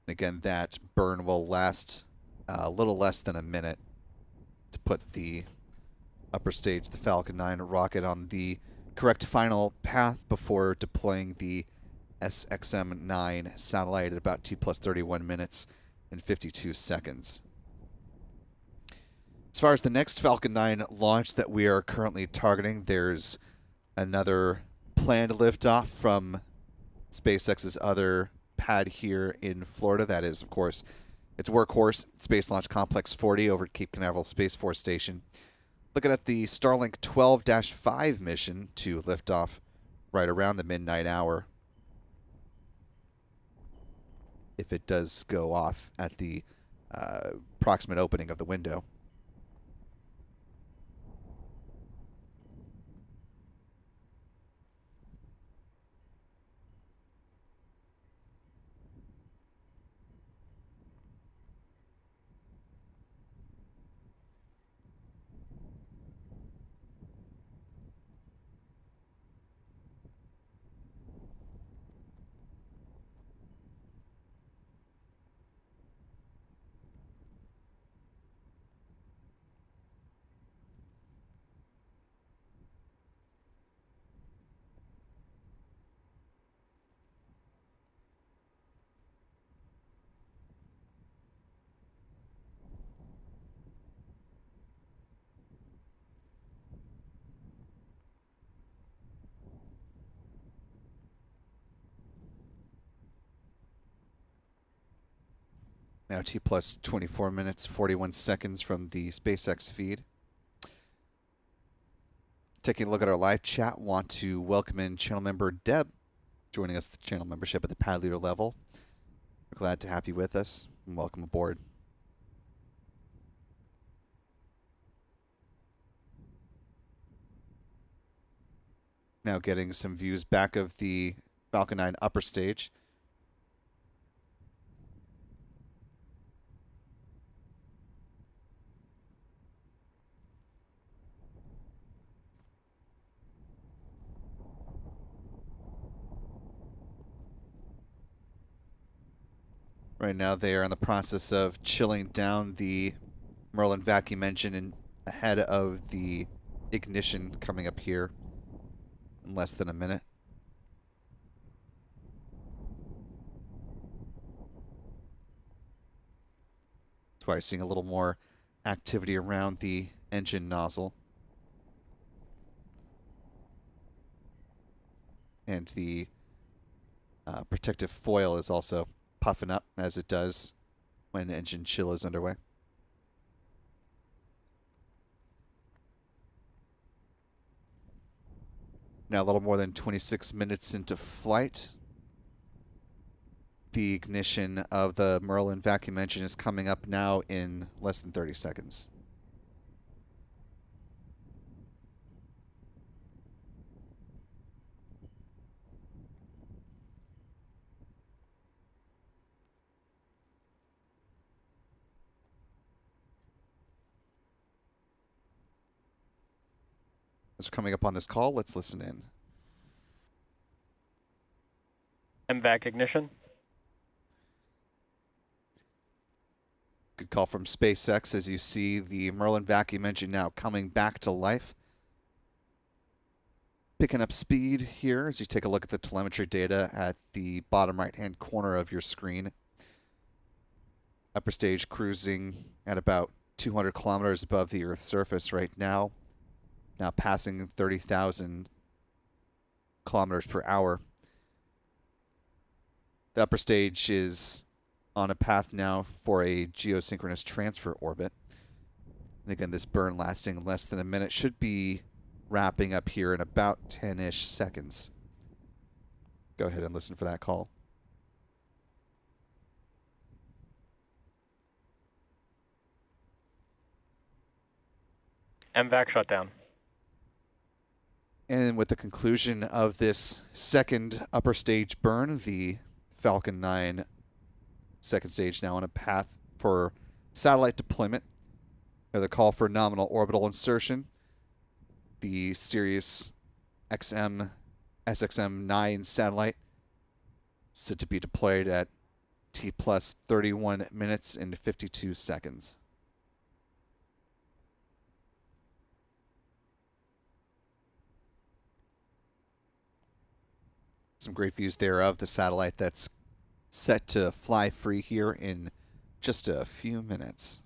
Again, that burn will last a little less than a minute to put the upper stage, the Falcon 9 rocket, on the correct final path before deploying the SXM-9 satellite at about T plus 31 minutes and 52 seconds. As far as the next Falcon 9 launch that we are currently targeting, there's another planned liftoff from SpaceX's other pad here in Florida. That is, of course, its workhorse, Space Launch Complex 40 over at Cape Canaveral Space Force Station. Looking at the Starlink 12-5 mission to lift off right around the midnight hour, if it does go off at the approximate opening of the window. Now T plus 24 minutes, 41 seconds from the SpaceX feed. Taking a look at our live chat, want to welcome in channel member Deb, joining us with channel membership at the pad leader level. We're glad to have you with us, and welcome aboard. Now getting some views back of the Falcon 9 upper stage. Right now they are in the process of chilling down the Merlin vacuum engine and ahead of the ignition coming up here in less than a minute. That's why you're seeing a little more activity around the engine nozzle. And the protective foil is also puffing up, as it does when engine chill is underway. Now a little more than 26 minutes into flight. The ignition of the Merlin vacuum engine is coming up now in less than 30 seconds. As we're coming up on this call, let's listen in. MVAC ignition. Good call from SpaceX as you see the Merlin vacuum engine now coming back to life. Picking up speed here as you take a look at the telemetry data at the bottom right-hand corner of your screen. Upper stage cruising at about 200 kilometers above the Earth's surface right now. Now passing 30,000 kilometers per hour. The upper stage is on a path now for a geosynchronous transfer orbit. And again, this burn lasting less than a minute should be wrapping up here in about 10-ish seconds. Go ahead and listen for that call. MVAC shutdown. And with the conclusion of this second upper stage burn, the Falcon 9 second stage now on a path for satellite deployment. The call for nominal orbital insertion. The Sirius XM SXM-9 satellite set to be deployed at T plus 31 minutes and 52 seconds. Some great views there of the satellite that's set to fly free here in just a few minutes.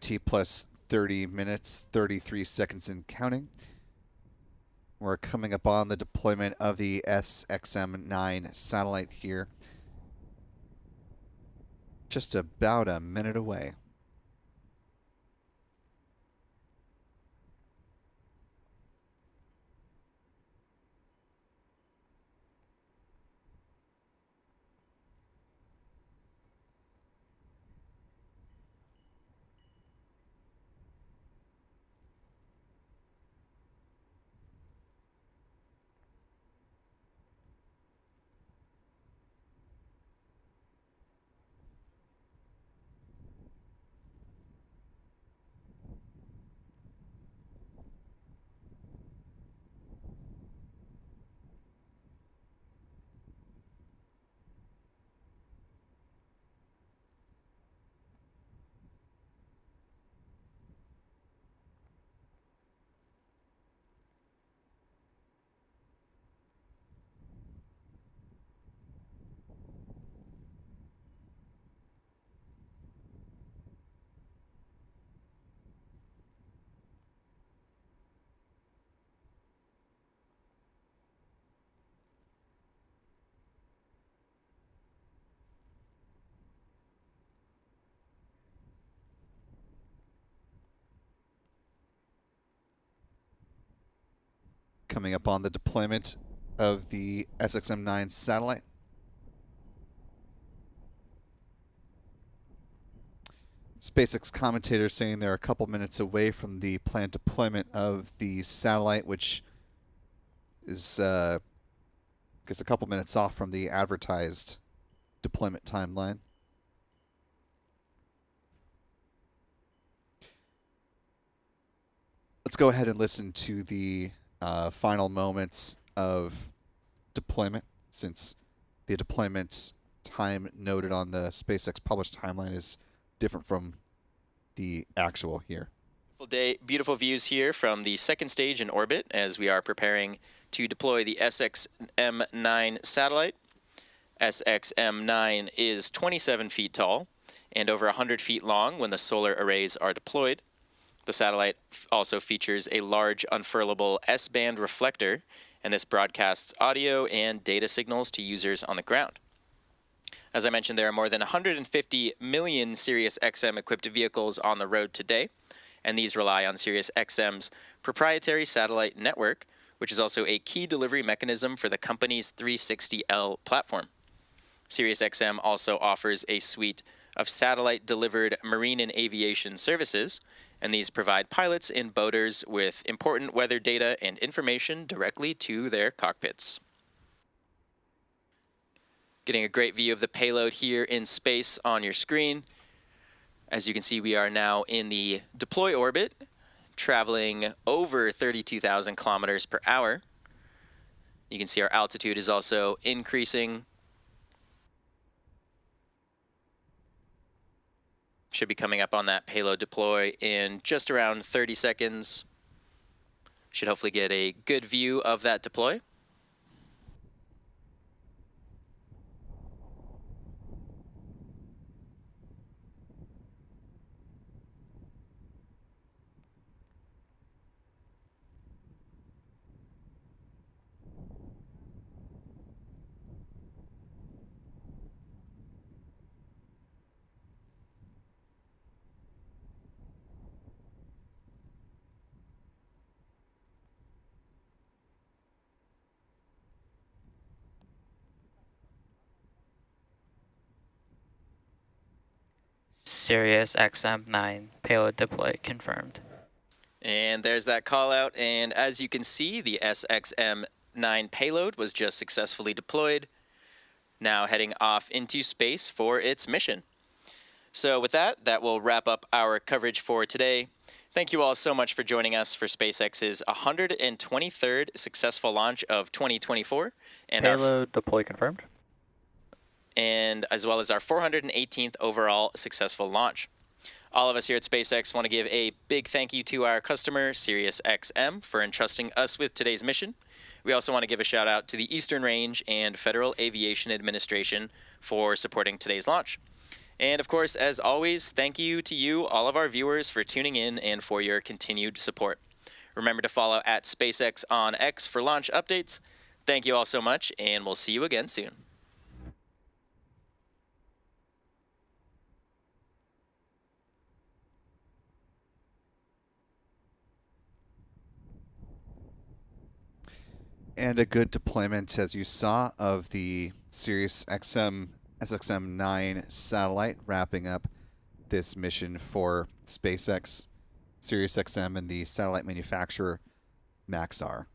T plus 30 minutes, 33 seconds and counting. We're coming up on the deployment of the SXM-9 satellite here. Just about a minute away. coming up on the deployment of the SXM-9 satellite. SpaceX commentators saying they're a couple minutes away from the planned deployment of the satellite, which is I guess a couple minutes off from the advertised deployment timeline. Let's go ahead and listen to the final moments of deployment, since the deployment time noted on the SpaceX published timeline is different from the actual here. Beautiful day, beautiful views here from the second stage in orbit as we are preparing to deploy the SXM-9 satellite. SXM-9 is 27 feet tall and over 100 feet long when the solar arrays are deployed. The satellite also features a large unfurlable S-band reflector, and this broadcasts audio and data signals to users on the ground. As I mentioned, there are more than 150 million Sirius XM equipped vehicles on the road today, and these rely on Sirius XM's proprietary satellite network, which is also a key delivery mechanism for the company's 360L platform. Sirius XM also offers a suite of satellite-delivered marine and aviation services, and these provide pilots and boaters with important weather data and information directly to their cockpits. Getting a great view of the payload here in space on your screen. As you can see, we are now in the deploy orbit, traveling over 32,000 kilometers per hour. You can see our altitude is also increasing. Should be coming up on that payload deploy in just around 30 seconds. Should hopefully get a good view of that deploy. Sirius XM-9 payload deploy confirmed. And there's that call out, and as you can see, the SXM-9 payload was just successfully deployed, now heading off into space for its mission. So with that, that will wrap up our coverage for today. Thank you all so much for joining us for SpaceX's 123rd successful launch of 2024. And Payload deploy confirmed. And as well as our 418th overall successful launch. All of us here at SpaceX want to give a big thank you to our customer, Sirius XM, for entrusting us with today's mission. We also want to give a shout out to the Eastern Range and Federal Aviation Administration for supporting today's launch. And of course, as always, thank you to you, all of our viewers, for tuning in and for your continued support. Remember to follow at SpaceX on X for launch updates. Thank you all so much, and we'll see you again soon. And a good deployment, as you saw, of the Sirius XM SXM-9 satellite, wrapping up this mission for SpaceX, Sirius XM, and the satellite manufacturer Maxar.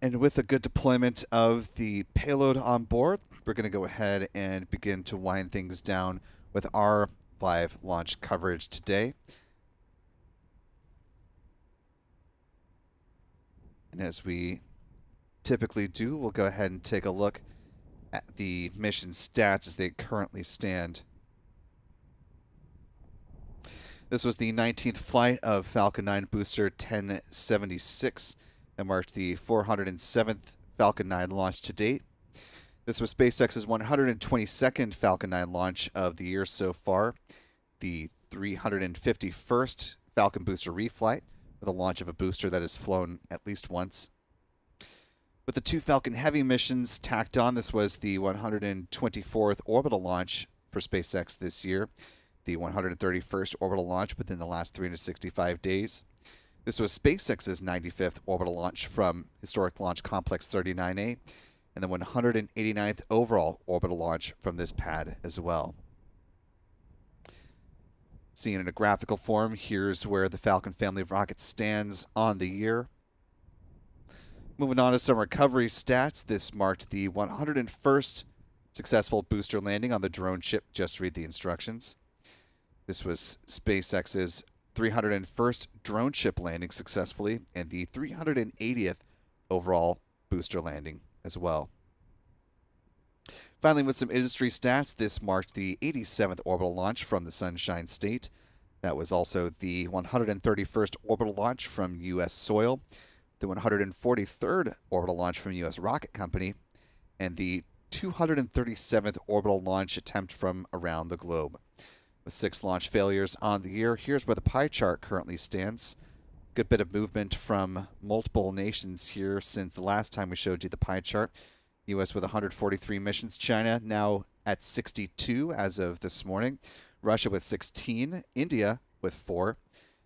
And with a good deployment of the payload on board, we're going to go ahead and begin to wind things down with our live launch coverage today. And as we typically do, we'll go ahead and take a look at the mission stats as they currently stand. This was the 19th flight of Falcon 9 booster 1076 and marked the 407th Falcon 9 launch to date. This was SpaceX's 122nd Falcon 9 launch of the year so far, the 351st Falcon booster reflight, with a launch of a booster that has flown at least once. With the 2 Falcon Heavy missions tacked on, this was the 124th orbital launch for SpaceX this year, the 131st orbital launch within the last 365 days. This was SpaceX's 95th orbital launch from Historic Launch Complex 39A, and the 189th overall orbital launch from this pad as well. Seen in a graphical form, here's where the Falcon family of rockets stands on the year. Moving on to some recovery stats, this marked the 101st successful booster landing on the drone ship. Just read the instructions. This was SpaceX's 301st drone ship landing successfully, and the 380th overall booster landing as well. Finally, with some industry stats, this marked the 87th orbital launch from the Sunshine State. That was also the 131st orbital launch from U.S. soil, the 143rd orbital launch from U.S. Rocket Company, and the 237th orbital launch attempt from around the globe. With 6 launch failures on the year, here's where the pie chart currently stands. Good bit of movement from multiple nations here since the last time we showed you the pie chart. U.S. with 143 missions, China now at 62 as of this morning, Russia with 16, India with 4,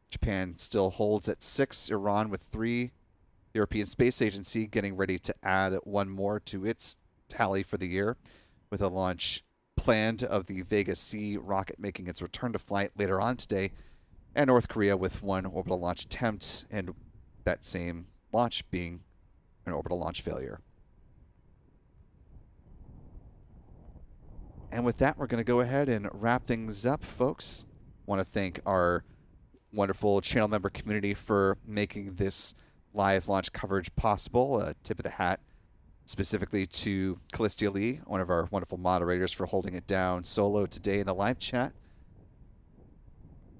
Japan still holds at 6, Iran with 3, European Space Agency getting ready to add one more to its tally for the year, with a launch planned of the Vega C rocket making its return to flight later on today, and North Korea with 1 orbital launch attempt, and that same launch being an orbital launch failure. And with that, we're going to go ahead and wrap things up, folks. Want to thank our wonderful channel member community for making this live launch coverage possible. A tip of the hat specifically to Callistia Lee, one of our wonderful moderators, for holding it down solo today in the live chat.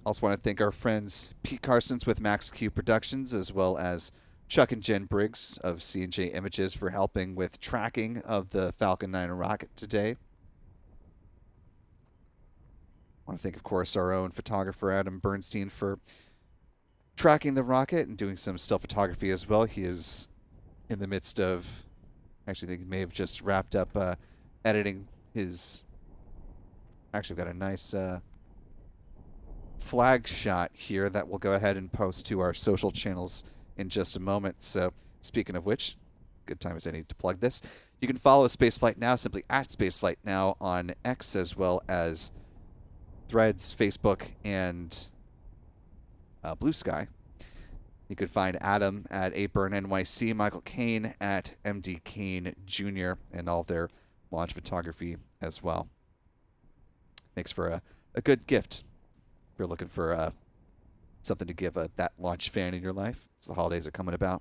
Also want to thank our friends Pete Carsons with Max Q Productions, as well as Chuck and Jen Briggs of C&J Images for helping with tracking of the Falcon 9 rocket today. I want to thank, of course, our own photographer, Adam Bernstein, for tracking the rocket and doing some still photography as well. He is in the midst of, actually, I think he may have just wrapped up editing his, actually, we've got a nice flag shot here that we'll go ahead and post to our social channels in just a moment. So, speaking of which, good time as any to plug this. You can follow Spaceflight Now simply at Spaceflight Now on X, as well as Threads, Facebook, and Blue Sky. You could find Adam at 8BurnNYC, Michael Kane at MD Kane Jr., and all their launch photography as well. Makes for a good gift if you're looking for something to give that launch fan in your life as the holidays are coming about.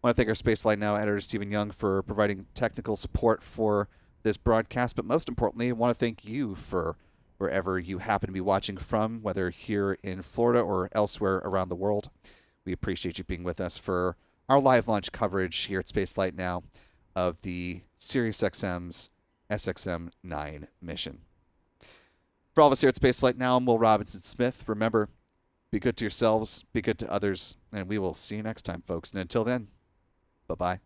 I want to thank our Spaceflight Now editor, Stephen Young, for providing technical support for this broadcast, but most importantly, I want to thank you for wherever you happen to be watching from, whether here in Florida or elsewhere around the world. We appreciate you being with us for our live launch coverage here at Spaceflight Now of the Sirius XM's SXM-9 mission. For all of us here at Spaceflight Now, I'm Will Robinson Smith. Remember, be good to yourselves, be good to others, and we will see you next time, folks. And until then, bye-bye.